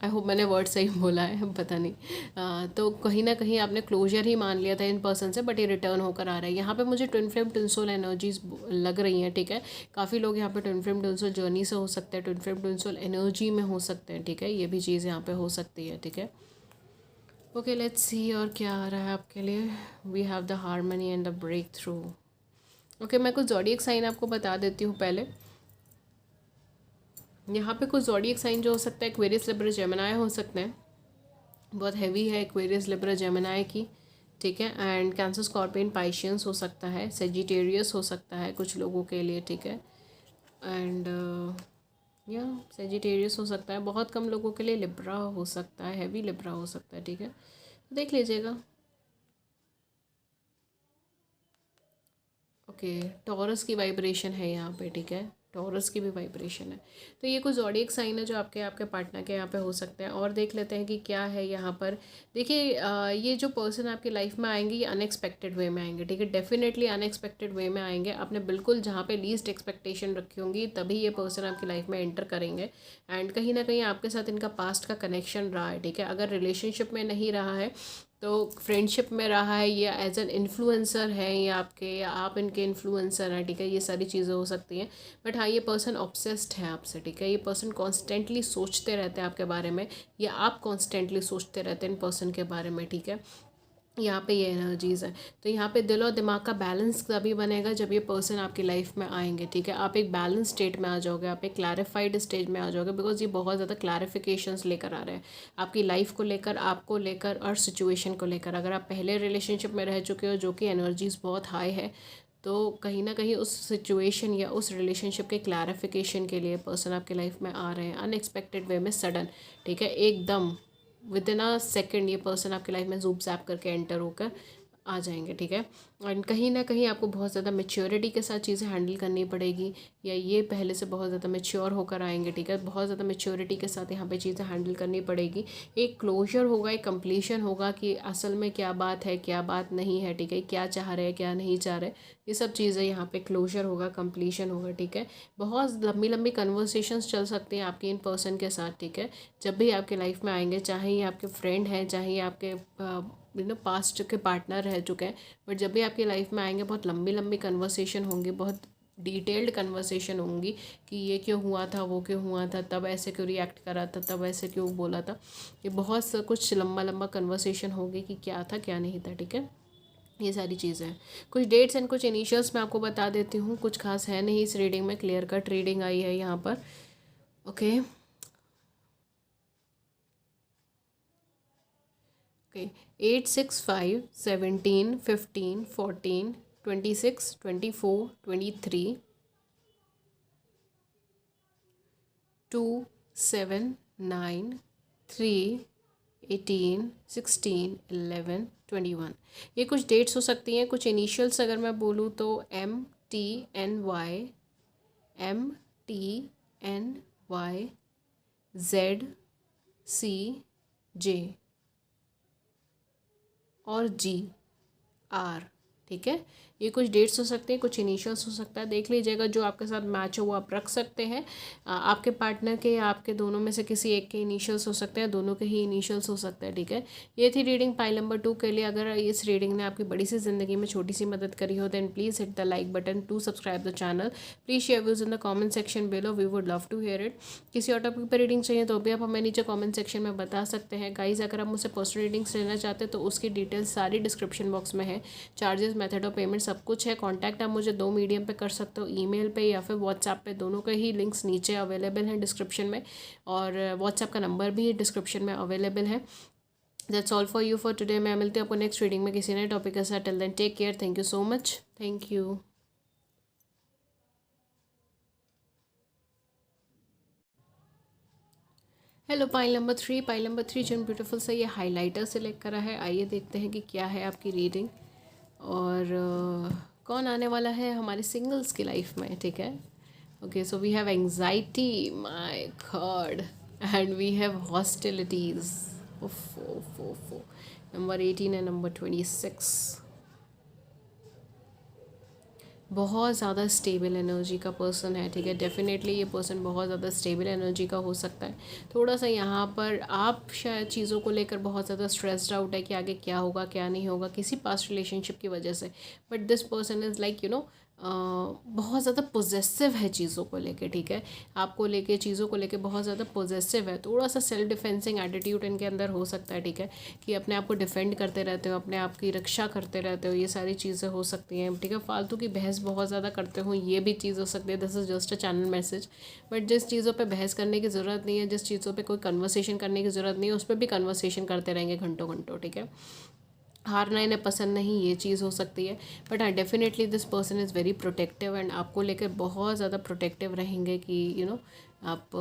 आई होप मैंने वर्ड सही बोला है, पता नहीं। तो कहीं ना कहीं आपने क्लोजर ही मान लिया था इन पर्सन से, बट ये रिटर्न होकर आ रहा है। यहाँ पे मुझे twin flame twin soul energies लग रही हैं, ठीक है। काफ़ी लोग यहाँ पे twin flame twin soul journey से हो सकते हैं, twin flame twin soul energy में हो सकते हैं, ठीक है। ये भी चीज़ यहाँ पे हो सकती है, ठीक है। ओके, लेट्स सी और क्या आ रहा है आपके लिए। We have the harmony and the breakthrough. Okay, मैं कुछ ज़ोडिएक साइन आपको बता देती हूँ पहले। यहाँ पे कुछ ज़ोडिएक साइन जो हो सकता है, एक्वेरियस, लिब्रा, जेमिनी हो सकते हैं। बहुत हैवी है एक्वेरियस, लिब्रा, जेमिनी की, ठीक है। एंड कैंसर, स्कॉर्पियन, पाइशियंस हो सकता है, सेजिटेरियस हो सकता है कुछ लोगों के लिए, ठीक है। एंड या सेजिटेरियस हो सकता है, बहुत कम लोगों के लिए लिब्रा हो सकता है, हैवी लिब्रा हो सकता है, ठीक है। देख लीजिएगा। ओके, टॉरस की वाइब्रेशन है यहाँ पे, ठीक है। टॉरस की भी वाइब्रेशन है। तो ये कुछ ज़ोडिएक साइन है जो आपके पार्टनर के यहाँ पे हो सकते हैं। और देख लेते हैं कि क्या है यहाँ पर। देखिए, ये जो पर्सन आपकी लाइफ में आएंगे, ये अनएक्सपेक्टेड वे में आएंगे, ठीक है। डेफिनेटली अनएक्सपेक्टेड वे में आएंगे। आपने बिल्कुल जहाँ पे लीस्ट एक्सपेक्टेशन रखी होंगी तभी ये पर्सन आपकी लाइफ में एंटर करेंगे। एंड कहीं ना कहीं आपके साथ इनका पास्ट का कनेक्शन रहा है, ठीक है। अगर रिलेशनशिप में नहीं रहा है तो फ्रेंडशिप में रहा है, या एज एन इन्फ्लुएंसर है ये आपके, या आप इनके इन्फ्लुएंसर हैं, ठीक है। ये सारी चीज़ें हो सकती हैं। बट हाँ, ये पर्सन ऑब्सेस्ड है आपसे, ठीक है। ये पर्सन कॉन्स्टेंटली सोचते रहते हैं आपके बारे में, या आप कॉन्स्टेंटली सोचते रहते हैं इन पर्सन के बारे में, ठीक है। यहाँ पे ये एनर्जीज़ है। तो यहाँ पे दिल और दिमाग का बैलेंस तभी बनेगा जब ये पर्सन आपकी लाइफ में आएंगे, ठीक है। आप एक बैलेंस स्टेट में आ जाओगे, आप एक क्लैरिफाइड स्टेज में आ जाओगे, बिकॉज ये बहुत ज़्यादा क्लैरिफिकेशंस लेकर आ रहे हैं आपकी लाइफ को लेकर, आपको लेकर और सिचुएशन को लेकर। अगर आप पहले रिलेशनशिप में रह चुके हो जो कि एनर्जीज़ बहुत हाई है, तो कहीं ना कहीं उस सिचुएशन या उस रिलेशनशिप के क्लैरिफिकेशन के लिए पर्सन आपकी लाइफ में आ रहे हैं अनएक्सपेक्टेड वे में, सडन, ठीक है, एकदम विद इन अ सेकेंड ये पर्सन आपकी लाइफ में जूप जैप करके एंटर होकर आ जाएंगे, ठीक है। और कहीं ना कहीं आपको बहुत ज़्यादा मेच्योरिटी के साथ चीज़ें हैंडल करनी पड़ेगी, या ये पहले से बहुत ज़्यादा मेच्योर होकर आएंगे, ठीक है। बहुत ज़्यादा मेच्योरिटी के साथ यहाँ पे चीज़ें हैंडल करनी पड़ेगी। एक क्लोजर होगा, एक कंप्लीशन होगा कि असल में क्या बात है, क्या बात नहीं है, ठीक है, क्या चाह रहे हैं, क्या नहीं चाह रहे, ये सब चीज़ें यहाँ पे क्लोजर होगा, कंप्लीशन होगा, ठीक है। बहुत लंबी लंबी कन्वर्सेशंस चल सकती हैं आपकी इन पर्सन के साथ, ठीक है। जब भी आपके लाइफ में आएंगे, चाहे ये आपके फ्रेंड हैं, चाहे ये आपके पास्ट के पार्टनर रह चुके हैं, बट जब भी आपकी लाइफ में आएंगे बहुत लंबी लंबी कन्वर्सेशन होंगी, बहुत डिटेल्ड कन्वर्सेशन होंगी कि ये क्यों हुआ था, वो क्यों हुआ था, तब ऐसे क्यों रिएक्ट करा था, तब ऐसे क्यों बोला था। ये बहुत सा कुछ लंबा लंबा कन्वर्सेशन होगी कि क्या था क्या नहीं था, ठीक है। ये सारी चीज़ें हैं। कुछ डेट्स एंड कुछ इनिशियल्स मैं आपको बता देती हूँ, कुछ खास है नहीं इस रीडिंग में, क्लियर कट रीडिंग आई है यहाँ पर। Okay okay 8, 6, 5, 17, 15, 14, 26, 24, 23, 2, 7, 9, 3, 18, 16, 11, 21। ये कुछ डेट्स हो सकती हैं। कुछ इनिशियल्स अगर मैं बोलूँ तो MTNY, MTNY, ZCJ और GR, ठीक है। ये कुछ डेट्स हो सकते हैं, कुछ इनिशियल्स हो सकता है, देख लीजिएगा जो आपके साथ मैच हो वो आप रख सकते हैं। आपके पार्टनर के या आपके दोनों में से किसी एक के इनिशियल्स हो सकते हैं, दोनों के ही इनिशियल्स हो सकते हैं, ठीक है। ये थी रीडिंग पाइल नंबर 2 के लिए। अगर इस रीडिंग ने आपकी बड़ी सी ज़िंदगी में छोटी सी मदद करी हो, then please hit the like button, to subscribe the channel, please share views in the comment section below, we would love to hear it. किसी और टॉपिक पर रीडिंग चाहिए तो भी आप हमें नीचे कॉमेंट सेक्शन में बता सकते हैं। गाइज अगर आप मुझसे पर्सनल रीडिंग्स लेना चाहते हैं तो उसकी डिटेल्स सारी डिस्क्रिप्शन बॉक्स में है, चार्जेस, मेथड ऑफ पेमेंट सब कुछ है। कांटेक्ट आप मुझे 2 मीडियम पे कर सकते हो, ईमेल पे या फिर व्हाट्सएप पे, दोनों के ही लिंक्स नीचे अवेलेबल हैं डिस्क्रिप्शन में, और व्हाट्सएप का नंबर भी डिस्क्रिप्शन में अवेलेबल है। That's all for you for today. मैं मिलती हूँ आपको नेक्स्ट रीडिंग में किसी नए टॉपिक के साथ। Till then take care, thank you so much, thank you. Hello pile number 3 जिन ब्यूटीफुल से ये हाइलाइटर सेलेक्ट करा है। आइए देखते हैं कि क्या है आपकी रीडिंग, और कौन आने वाला है हमारे सिंगल्स की लाइफ में, ठीक है। Okay so we have anxiety, my god, and we have hostilities, ओफो, नंबर 18 एंड नंबर 26। बहुत ज़्यादा स्टेबल एनर्जी का पर्सन है, ठीक है। डेफिनेटली ये पर्सन बहुत ज़्यादा स्टेबल एनर्जी का हो सकता है। थोड़ा सा यहाँ पर आप शायद चीज़ों को लेकर बहुत ज़्यादा स्ट्रेस्ड आउट है कि आगे क्या होगा क्या नहीं होगा, किसी पास्ट रिलेशनशिप की वजह से। But this person is like बहुत ज़्यादा पोजेसिव है चीज़ों को लेके, ठीक है। आपको लेके, चीज़ों को लेके बहुत ज़्यादा पोजेसिव है। थोड़ा सा सेल्फ डिफेंसिंग एटीट्यूड इनके अंदर हो सकता है, ठीक है, कि अपने आप को डिफेंड करते रहते हो, अपने आप की रक्षा करते रहते हो, ये सारी चीज़ें हो सकती हैं, ठीक है। फालतू की बहस बहुत ज़्यादा करते हो, ये भी चीज़ हो सकती है। This is just a channel message. But जिस चीज़ों पे बहस करने की ज़रूरत नहीं है, जिस चीज़ों पे कोई कन्वर्सेशन करने की ज़रूरत नहीं है, उस पर भी कन्वर्सेशन करते रहेंगे घंटों घंटों, ठीक है। हारना इन्हें पसंद नहीं, ये चीज़ हो सकती है। बट हाँ, definitely this person is very protective, and आपको लेकर बहुत ज़्यादा प्रोटेक्टिव रहेंगे कि आप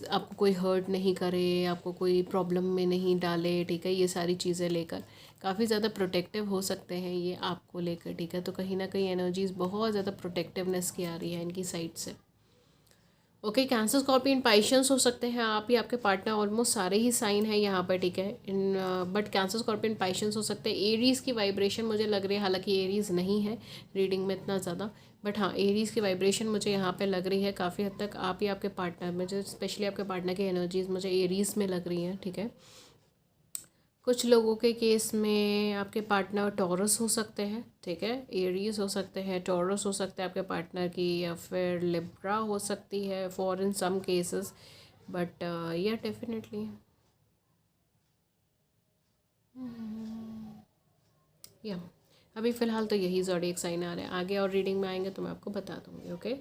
आपको कोई हर्ट नहीं करे, आपको कोई प्रॉब्लम में नहीं डाले, ठीक है। ये सारी चीज़ें लेकर काफ़ी ज़्यादा प्रोटेक्टिव हो सकते हैं ये आपको लेकर, ठीक है। तो कहीं ना कहीं एनर्जीज़ बहुत ज़्यादा प्रोटेक्टिवनेस की आ रही है इनकी साइड से। ओके, कैंसर, स्कॉर्पियन, पाइशंस हो सकते हैं आप ही आपके पार्टनर, ऑलमोस्ट सारे ही साइन हैं यहाँ पर, ठीक है। इन बट कैंसर, स्कॉर्पियन, पाइशंस हो सकते हैं। एरीज़ की वाइब्रेशन मुझे लग रही है, हालांकि एरीज़ नहीं है रीडिंग में इतना ज़्यादा, बट हाँ एरीज़ की वाइब्रेशन मुझे यहाँ पे लग रही है काफ़ी हद तक। आप ही आपके पार्टनर में, जो स्पेशली आपके पार्टनर की एनर्जीज मुझे एरीज़ में लग रही हैं, ठीक है। कुछ लोगों के केस में आपके पार्टनर टॉरस हो सकते हैं, ठीक है। एरीज हो सकते हैं, टॉरस हो सकते हैं आपके पार्टनर की, या फिर लिब्रा हो सकती है for in some cases, but या डेफिनेटली या अभी फ़िलहाल तो यही ज़ोडिएक साइन आ रहा है, आगे और रीडिंग में आएंगे तो मैं आपको बता दूँगी। ओके,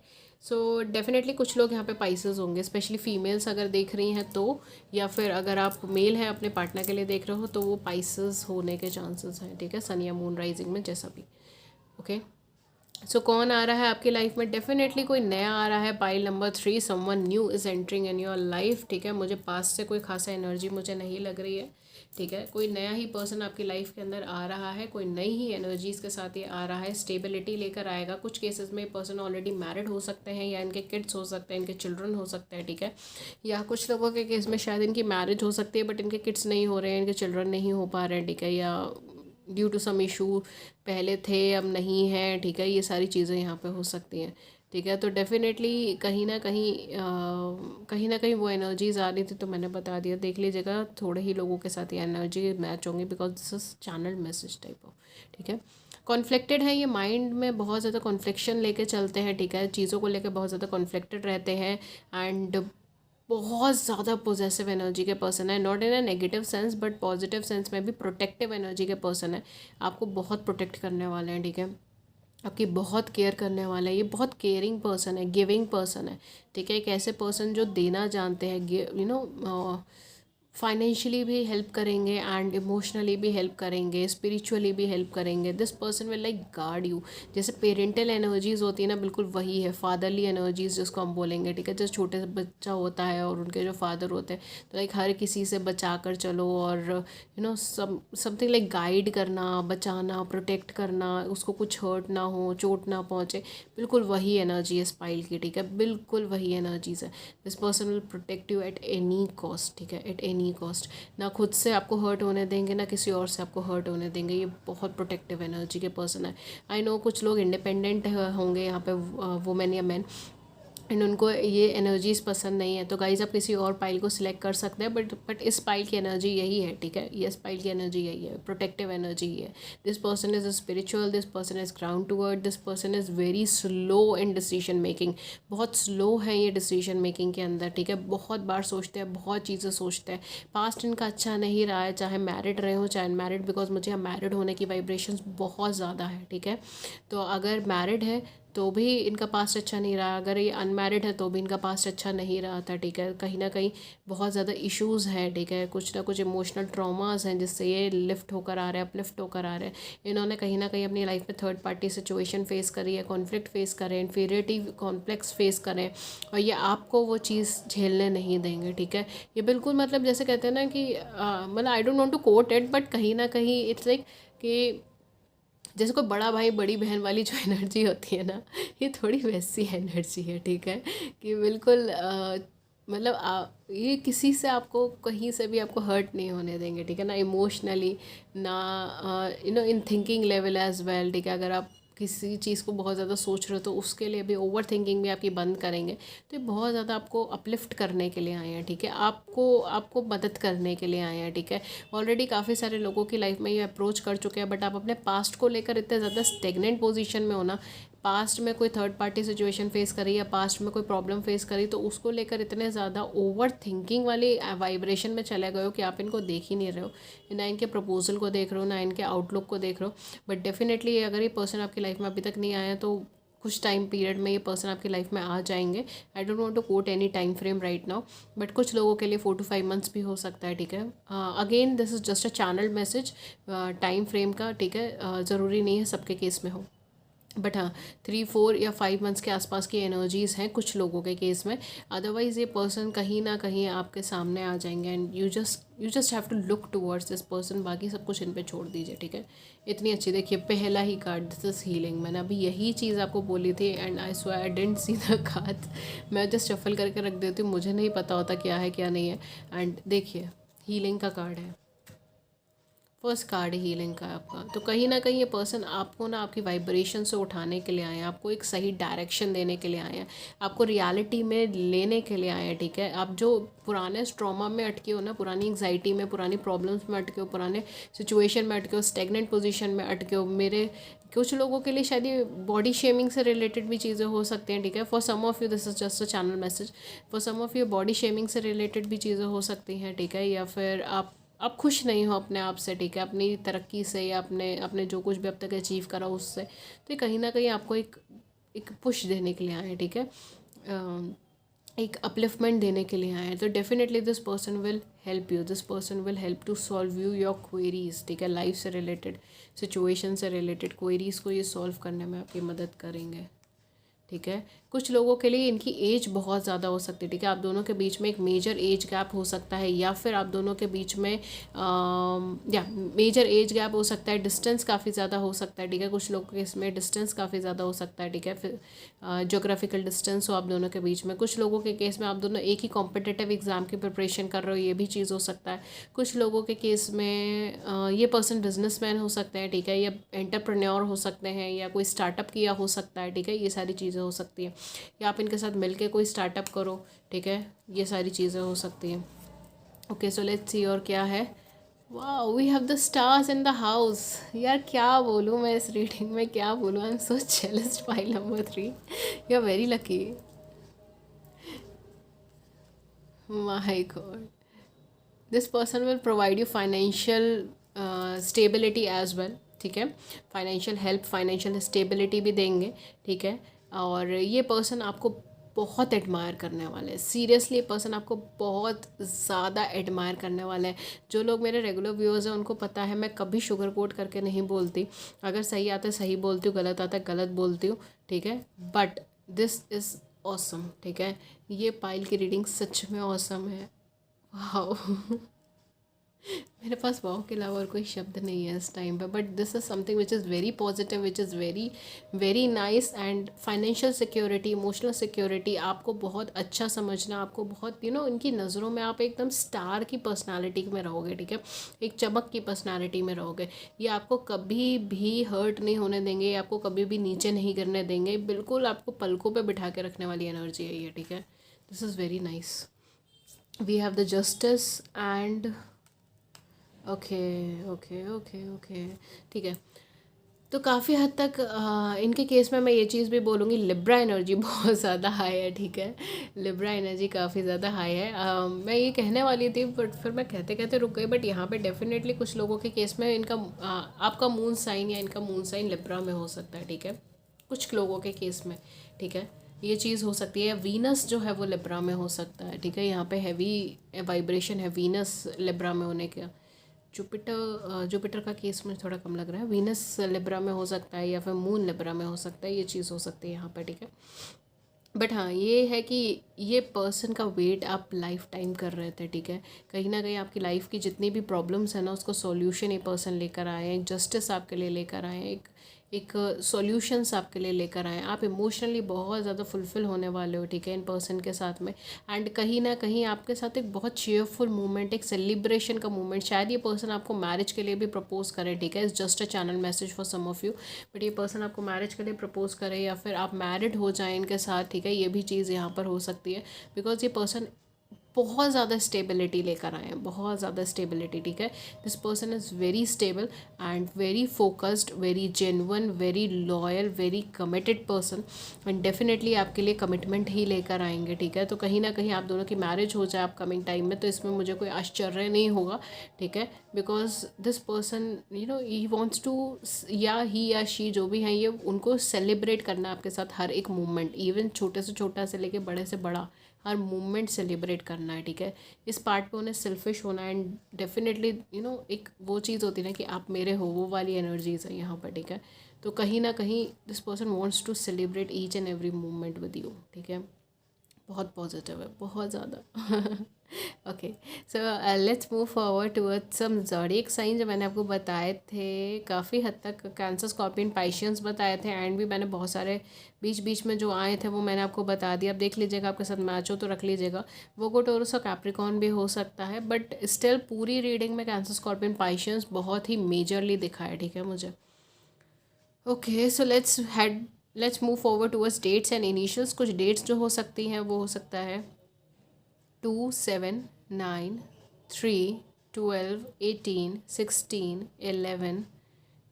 सो डेफिनेटली कुछ लोग यहाँ पे पाइसेस होंगे, स्पेशली फीमेल्स अगर देख रही हैं तो, या फिर अगर आप मेल हैं अपने पार्टनर के लिए देख रहे हो तो वो पाइसेस होने के चांसेस हैं, ठीक है, सन या मून राइजिंग में जैसा भी। ओके, सो कौन आ रहा है आपकी लाइफ में? डेफिनेटली कोई नया आ रहा है। Pile number 3, someone new is entering in your life, ठीक है। मुझे पास से कोई खासा एनर्जी मुझे नहीं लग रही है, ठीक है। कोई नया ही पर्सन आपकी लाइफ के अंदर आ रहा है, कोई नई ही एनर्जीज़ के साथ ये आ रहा है, स्टेबिलिटी लेकर आएगा। कुछ केसेस में पर्सन ऑलरेडी मैरिड हो सकते हैं, या इनके किड्स हो सकते हैं, इनके चिल्ड्रन हो सकते हैं, ठीक है। या कुछ लोगों के केस में शायद इनकी मैरिज हो सकती है बट इनके किड्स नहीं हो रहे हैं, इनके चिल्ड्रन नहीं हो पा रहे हैं, ठीक है। या ड्यू टू सम इशू पहले थे अब नहीं है, ठीक है। ये सारी चीज़ें यहाँ पे हो सकती हैं, ठीक है। तो डेफिनेटली कहीं ना कहीं वो एनर्जीज आ रही थी, तो मैंने बता दिया, देख लीजिएगा। थोड़े ही लोगों के साथ ये एनर्जी मैच होंगी because this is channel message type of, ठीक है। कॉन्फ्लिक्टेड है ये, माइंड में बहुत ज़्यादा कॉन्फ्लिक्शन लेके चलते हैं, ठीक है। चीज़ों को लेकर बहुत ज़्यादा कॉन्फ्लिक्टेड रहते हैं, एंड बहुत ज़्यादा पॉजिटिव एनर्जी के पर्सन है, not in a negative sense but positive sense में भी प्रोटेक्टिव एनर्जी के पर्सन है। आपको बहुत प्रोटेक्ट करने वाले हैं, ठीक है। आपकी बहुत केयर करने वाला है, ये बहुत केयरिंग पर्सन है, गिविंग पर्सन है, ठीक है। एक ऐसे पर्सन जो देना जानते हैं, यू नो, फाइनेंशियली भी हेल्प करेंगे एंड इमोशनली भी हेल्प करेंगे, स्पिरिचुअली भी हेल्प करेंगे। This person will like guard you. जैसे पेरेंटल एनर्जीज़ होती है ना, बिल्कुल वही है, फादरली एनर्जीज़ जिसको हम बोलेंगे, ठीक है। जैसे छोटे से बच्चा होता है और उनके जो फादर होते हैं, तो लाइक हर किसी से बचा कर चलो, और you know something like guide करना, बचाना, प्रोटेक्ट करना, उसको कुछ हर्ट ना हो, चोट ना पहुँचे, बिल्कुल वही एनर्जी है स्पाइल की, ठीक है। बिल्कुल वही एनर्जीज़ है। This person will protect you at any cost, ठीक है, एट एनी कॉस्ट। ना खुद से आपको हर्ट होने देंगे, ना किसी और से आपको हर्ट होने देंगे। ये बहुत प्रोटेक्टिव एनर्जी के पर्सन है। आई नो कुछ लोग इंडिपेंडेंट होंगे यहाँ पे, वुमेन या मैन, एंड उनको ये एनर्जीज़ पसंद नहीं है, तो गाइज आप किसी और पाइल को सिलेक्ट कर सकते हैं, बट इस पाइल की एनर्जी यही है, ठीक है। ये इस पाइल की एनर्जी यही है, प्रोटेक्टिव एनर्जी ही है। This person is spiritual, this person is ground to earth, this person is very slow in decision making. बहुत स्लो है ये डिसीजन मेकिंग के अंदर, ठीक है। बहुत बार सोचते हैं, बहुत चीज़ें सोचते हैं। पास्ट इनका अच्छा नहीं रहा है, चाहे मैरिड रहे हो चाहे अनमैरिड, बिकॉज मुझे यहाँ मैरिड होने की वाइब्रेशंस बहुत ज़्यादा है, ठीक है। तो अगर मैरिड है तो भी इनका पास्ट अच्छा नहीं रहा, अगर ये अनमैरिड है तो भी इनका पास्ट अच्छा नहीं रहा था, ठीक है। कहीं ना कहीं बहुत ज़्यादा इश्यूज़ हैं, ठीक है। कुछ ना कुछ इमोशनल ट्रॉमास हैं जिससे ये लिफ्ट होकर आ रहे हैं, अपलिफ्ट होकर आ रहे हैं। इन्होंने कहीं ना कहीं अपनी लाइफ में थर्ड पार्टी सिचुएशन फेस करी है, कॉन्फ्लिक्ट फेस करें, इन्फीरियरिटी कॉम्प्लेक्स फेस करें, और ये आपको वो चीज़ झेलने नहीं देंगे, ठीक है। ये बिल्कुल मतलब जैसे कहते हैं ना कि मतलब I don't want to quote it, but कहीं ना कहीं इट्स लाइक कि जैसे कोई बड़ा भाई बड़ी बहन वाली जो एनर्जी होती है ना, ये थोड़ी वैसी एनर्जी है, ठीक है। कि बिल्कुल मतलब ये किसी से आपको कहीं से भी आपको हर्ट नहीं होने देंगे, ठीक है ना, इमोशनली ना, you know, in thinking level as well, ठीक है। अगर आप किसी चीज़ को बहुत ज़्यादा सोच रहे हो तो उसके लिए भी ओवर थिंकिंग भी आपकी बंद करेंगे। तो ये बहुत ज़्यादा आपको अपलिफ्ट करने के लिए आए हैं, ठीक है। आपको आपको मदद करने के लिए आए हैं, ठीक है। ऑलरेडी काफ़ी सारे लोगों की लाइफ में ये अप्रोच कर चुके हैं, बट आप अपने पास्ट को लेकर इतने ज़्यादा स्टेगनेंट पोजीशन में हो ना, पास्ट में कोई थर्ड पार्टी सिचुएशन फेस करी या पास्ट में कोई प्रॉब्लम फेस करी, तो उसको लेकर इतने ज़्यादा ओवर थिंकिंग वाली वाइब्रेशन में चले गए हो कि आप इनको देख ही नहीं रहे हो, ना इनके प्रपोजल को देख रहे हो, ना इनके आउटलुक को देख रहे हो। बट डेफिनेटली अगर ये पर्सन आपकी लाइफ में अभी तक नहीं आया तो कुछ टाइम पीरियड में ये पर्सन आपकी लाइफ में आ जाएंगे। I don't want to quote any time frame right now, but कुछ लोगों के लिए 4 to 5 मंथ्स भी हो सकता है, ठीक है। Again this is just a channel message time frame का, ठीक है। ज़रूरी नहीं है सबके केस में हो, बट हाँ 3, 4 या 5 मंथ्स के आसपास की एनर्जीज़ हैं कुछ लोगों के केस में। अदरवाइज़ ये पर्सन कहीं ना कहीं आपके सामने आ जाएंगे, and you just have to look towards this person. बाकी सब कुछ इन पे छोड़ दीजिए, ठीक है। इतनी अच्छी, देखिए पहला ही कार्ड, दिस इज हीलिंग। मैंने अभी यही चीज़ आपको बोली थी, and I swear I didn't see the card. मैं जस्ट शफल करके रख देती हूँ, मुझे नहीं पता होता क्या है क्या नहीं है। एंड देखिए हीलिंग का कार्ड है, फर्स्ट कार्ड हीलिंग का आपका। तो कहीं ना कहीं ये पर्सन आपको ना आपकी वाइब्रेशन से उठाने के लिए आए हैं, आपको एक सही डायरेक्शन देने के लिए आए हैं, आपको रियलिटी में लेने के लिए आए हैं, ठीक है। आप जो पुराने ट्रॉमा में अटके हो ना, पुरानी एंग्जाइटी में, पुरानी प्रॉब्लम्स में अटके हो, पुराने सिचुएशन में अटके हो, स्टेगनेंट पोजीशन में अटके हो, मेरे कुछ लोगों के लिए शायद ये बॉडी शेमिंग से रिलेटेड भी चीज़ें हो सकती हैं, ठीक है। For some of you this is just a channel message. For some of you body shaming से रिलेटेड भी चीज़ें हो सकती हैं, ठीक है। या फिर आप आप खुश नहीं हो अपने आप से, ठीक है, अपनी तरक्की से या अपने अपने जो कुछ भी अब तक अचीव करा उससे, तो ये कहीं ना कहीं आपको एक एक पुश देने के लिए आए हैं, ठीक है, एक अपलिफ्टमेंट देने के लिए आए हैं। तो definitely this person will help you, this person will help to solve you your queries, ठीक है, लाइफ से रिलेटेड, सिचुएशन से रिलेटेड क्वेरीज को ये सॉल्व करने में आपकी मदद करेंगे, ठीक है। कुछ लोगों के लिए इनकी एज बहुत ज़्यादा हो सकती है, ठीक है, आप दोनों के बीच में एक मेजर एज गैप हो सकता है, या फिर आप दोनों के बीच में या मेजर एज गैप हो सकता है, डिस्टेंस काफ़ी ज़्यादा हो सकता है, ठीक है, कुछ लोगों के इसमें डिस्टेंस काफ़ी ज़्यादा हो सकता है, ठीक है, फिर जोग्राफिकल डिस्टेंस हो आप दोनों के बीच में। कुछ लोगों के केस में आप दोनों एक ही कॉम्पिटिटिव एग्ज़ाम की प्रिपरेशन कर रहे हो, ये भी चीज़ हो सकता है। कुछ लोगों के केस में ये पर्सन बिजनेसमैन हो सकते हैं, ठीक है, या एंटरप्रेन्योर हो सकते हैं, या कोई स्टार्टअप किया हो सकता है, ठीक है, ये सारी चीज़ें हो सकती हैं, या आप इनके साथ मिलके कोई स्टार्टअप करो, ठीक है, ये सारी चीज़ें हो सकती हैं। ओके, सो लेट्स सी और क्या है। वाह, we have the stars in the house. यार क्या बोलूँ मैं इस रीडिंग में, क्या बोलूँ, I am so jealous. File number 3, you are very lucky. My god, this person will provide you financial stability as well, ठीक है, फाइनेंशियल हेल्प, फाइनेंशियल स्टेबिलिटी भी देंगे, ठीक है। और ये पर्सन आपको बहुत एडमायर करने वाले हैं, सीरियसली ये पर्सन आपको बहुत ज़्यादा एडमायर करने वाले हैं। जो लोग मेरे रेगुलर व्यूअर्स हैं उनको पता है मैं कभी शुगर कोट करके नहीं बोलती, अगर सही आता है सही बोलती हूँ, गलत आता है गलत बोलती हूँ, ठीक है, बट दिस इज़ ऑसम, ठीक है, ये पाइल की रीडिंग सच में ऑसम है। वाओ मेरे पास वाओ के अलावा और कोई शब्द नहीं है इस टाइम पे, but this is something which is very positive, which is very very nice. And financial security, emotional security, आपको बहुत अच्छा समझना, आपको बहुत इनकी नज़रों में आप एकदम स्टार की पर्सनालिटी में रहोगे, ठीक है, एक चमक की पर्सनालिटी में रहोगे। ये आपको कभी भी हर्ट नहीं होने देंगे, आपको कभी भी नीचे नहीं गिरने देंगे, बिल्कुल आपको पलकों पर बिठा के रखने वाली एनर्जी है ये, ठीक है। This is very nice. We have the justice and okay okay okay okay, ठीक है। तो काफ़ी हद तक इनके केस में मैं ये चीज़ भी बोलूँगी, लिब्रा एनर्जी बहुत ज़्यादा हाई है, ठीक है, लिब्रा एनर्जी काफ़ी ज़्यादा हाई है। मैं ये कहने वाली थी बट फिर मैं कहते कहते रुक गई, बट यहाँ पे डेफिनेटली कुछ लोगों के केस में इनका आपका मून साइन या इनका मून साइन लिब्रा में हो सकता है, ठीक है, कुछ लोगों के केस में, ठीक है, ये चीज़ हो सकती है। वीनस जो है वो लिब्रा में हो सकता है, ठीक है, यहाँ पे हैवी वाइब्रेशन है वीनस लिब्रा में होने का। जुपिटर का केस मुझे थोड़ा कम लग रहा है, वीनस लिब्रा में हो सकता है या फिर मून लिब्रा में हो सकता है, ये चीज़ हो सकती है यहाँ पर, ठीक है। बट हाँ ये है कि ये पर्सन का वेट आप लाइफ टाइम कर रहे थे, ठीक है, कहीं ना कहीं आपकी लाइफ की जितनी भी प्रॉब्लम्स है ना उसको सॉल्यूशन ये पर्सन लेकर आए हैं, एक जस्टिस आपके लिए लेकर आए हैं, एक सॉल्यूशंस आपके लिए लेकर आए हैं। आप इमोशनली बहुत ज़्यादा फुलफ़िल होने वाले हो, ठीक है, इन पर्सन के साथ में। एंड कहीं ना कहीं आपके साथ एक बहुत चेयरफुल मूवमेंट, एक सेलिब्रेशन का मूवमेंट, शायद ये पर्सन आपको मैरिज के लिए भी प्रपोज करे, ठीक है, is just a channel message for some of you, but ये पर्सन आपको मैरिज के लिए प्रपोज करे या फिर आप मैरिड हो जाएं इनके साथ, ठीक है, ये भी चीज़ यहाँ पर हो सकती है, बिकॉज ये पर्सन बहुत ज़्यादा स्टेबिलिटी लेकर आए हैं, बहुत ज़्यादा स्टेबिलिटी, ठीक है। This person is very stable and very focused, very genuine, very loyal, very committed person, and definitely आपके लिए कमिटमेंट ही लेकर आएंगे, ठीक है। तो कहीं ना कहीं आप दोनों की मैरिज हो जाए अपकमिंग टाइम में, तो इसमें मुझे कोई आश्चर्य नहीं होगा, ठीक है, because this person he wants to, या शी जो भी हैं ये उनको सेलिब्रेट करना आपके साथ हर एक मोमेंट, इवन छोटे से छोटा से लेके बड़े से बड़ा हर मोमेंट सेलिब्रेट करना है, ठीक है। इस पार्ट पे उन्हें सेल्फिश होना है, एंड डेफिनेटली एक वो चीज़ होती है ना कि आप मेरे हो, वो वाली एनर्जीज है यहाँ पर, ठीक है। तो कहीं ना कहीं this person wants to celebrate each and every moment with you, ठीक है, बहुत पॉजिटिव है, बहुत ज़्यादा okay, so let's move forward towards some zodiac sign जो मैंने आपको बताए थे, काफ़ी हद तक कैंसर, स्कॉर्पियन, पाइशियंस बताए थे, एंड भी मैंने बहुत सारे बीच बीच में जो आए थे वो मैंने आपको बता दिया। अब देख लीजिएगा आपके साथ मैच हो तो रख लीजिएगा। वो टोरस और कैप्रिकॉर्न भी हो सकता है, बट स्टिल पूरी रीडिंग में कैंसर, स्कॉर्पियन, पाइशियंस बहुत ही मेजरली दिखा है, ठीक है मुझे। Okay, so let's move forward towards dates and initials. कुछ डेट्स जो हो सकती हैं वो हो सकता है 2, 7, 9, 3, 12, 18, 16, 11,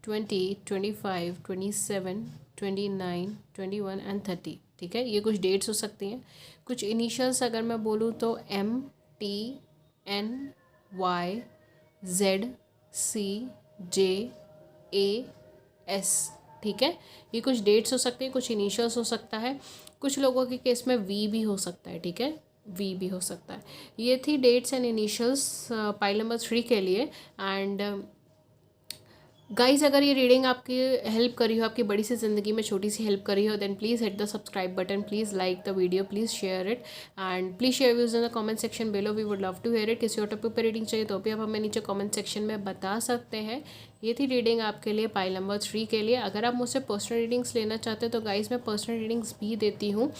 20, 25, 27, 29, 21 एंड 30, ठीक है, ये कुछ डेट्स हो सकती हैं। कुछ इनिशियल्स अगर मैं बोलूँ तो M, T, N, Y, ZCJAS, ठीक है। ये कुछ डेट्स हो सकते हैं, कुछ इनिशियल्स हो सकता है, कुछ लोगों के केस में V भी हो सकता है, ठीक है, V भी हो सकता है। ये थी dates and initials pile number 3 के लिए। एंड गाइज़, अगर ये रीडिंग आपकी हेल्प करी हो, आपकी बड़ी सी ज़िंदगी में छोटी सी हेल्प करी हो, then please hit the subscribe button, please like the video, please share it and please share views in the comment section below. We would love to hear it. किसी और टॉपिक पर रीडिंग चाहिए तो भी आप हमें नीचे कमेंट सेक्शन में बता सकते हैं। ये थी रीडिंग आपके लिए पाइल नंबर 3 के लिए। अगर आप मुझसे पर्सनल रीडिंग्स लेना चाहते हैं तो गाइज़ मैं पर्सनल रीडिंग्स भी देती हूँ।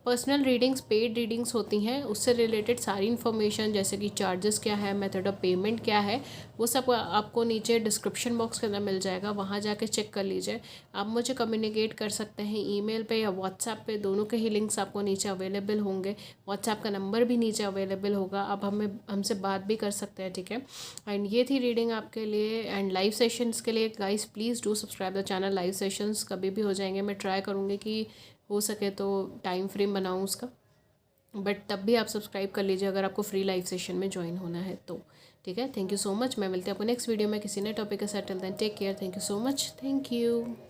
पर्सनल रीडिंग्स पेड रीडिंग्स होती हैं, उससे रिलेटेड सारी इन्फॉर्मेशन जैसे कि चार्जेस क्या है, मेथड ऑफ पेमेंट क्या है, वो सब आपको नीचे डिस्क्रिप्शन बॉक्स के अंदर मिल जाएगा, वहाँ जाके चेक कर लीजिए। आप मुझे कम्युनिकेट कर सकते हैं ईमेल पे या व्हाट्सएप पे, दोनों के ही लिंक्स आपको नीचे अवेलेबल होंगे। व्हाट्सएप का नंबर भी नीचे अवेलेबल होगा, आप हमसे बात भी कर सकते हैं, ठीक है। एंड ये थी रीडिंग आपके लिए। एंड लाइव सेशंस के लिए guys please do subscribe the channel. Live sessions कभी भी हो जाएंगे, मैं ट्राई करूँगी कि हो सके तो टाइम फ्रेम बनाऊँ उसका, बट तब भी आप सब्सक्राइब कर लीजिए अगर आपको फ्री लाइव सेशन में ज्वाइन होना है तो, ठीक है। Thank you so much. मैं मिलती हूँ आपको नेक्स्ट वीडियो में किसी नए टॉपिक के साथ। Till then take care. Thank you so much. Thank you.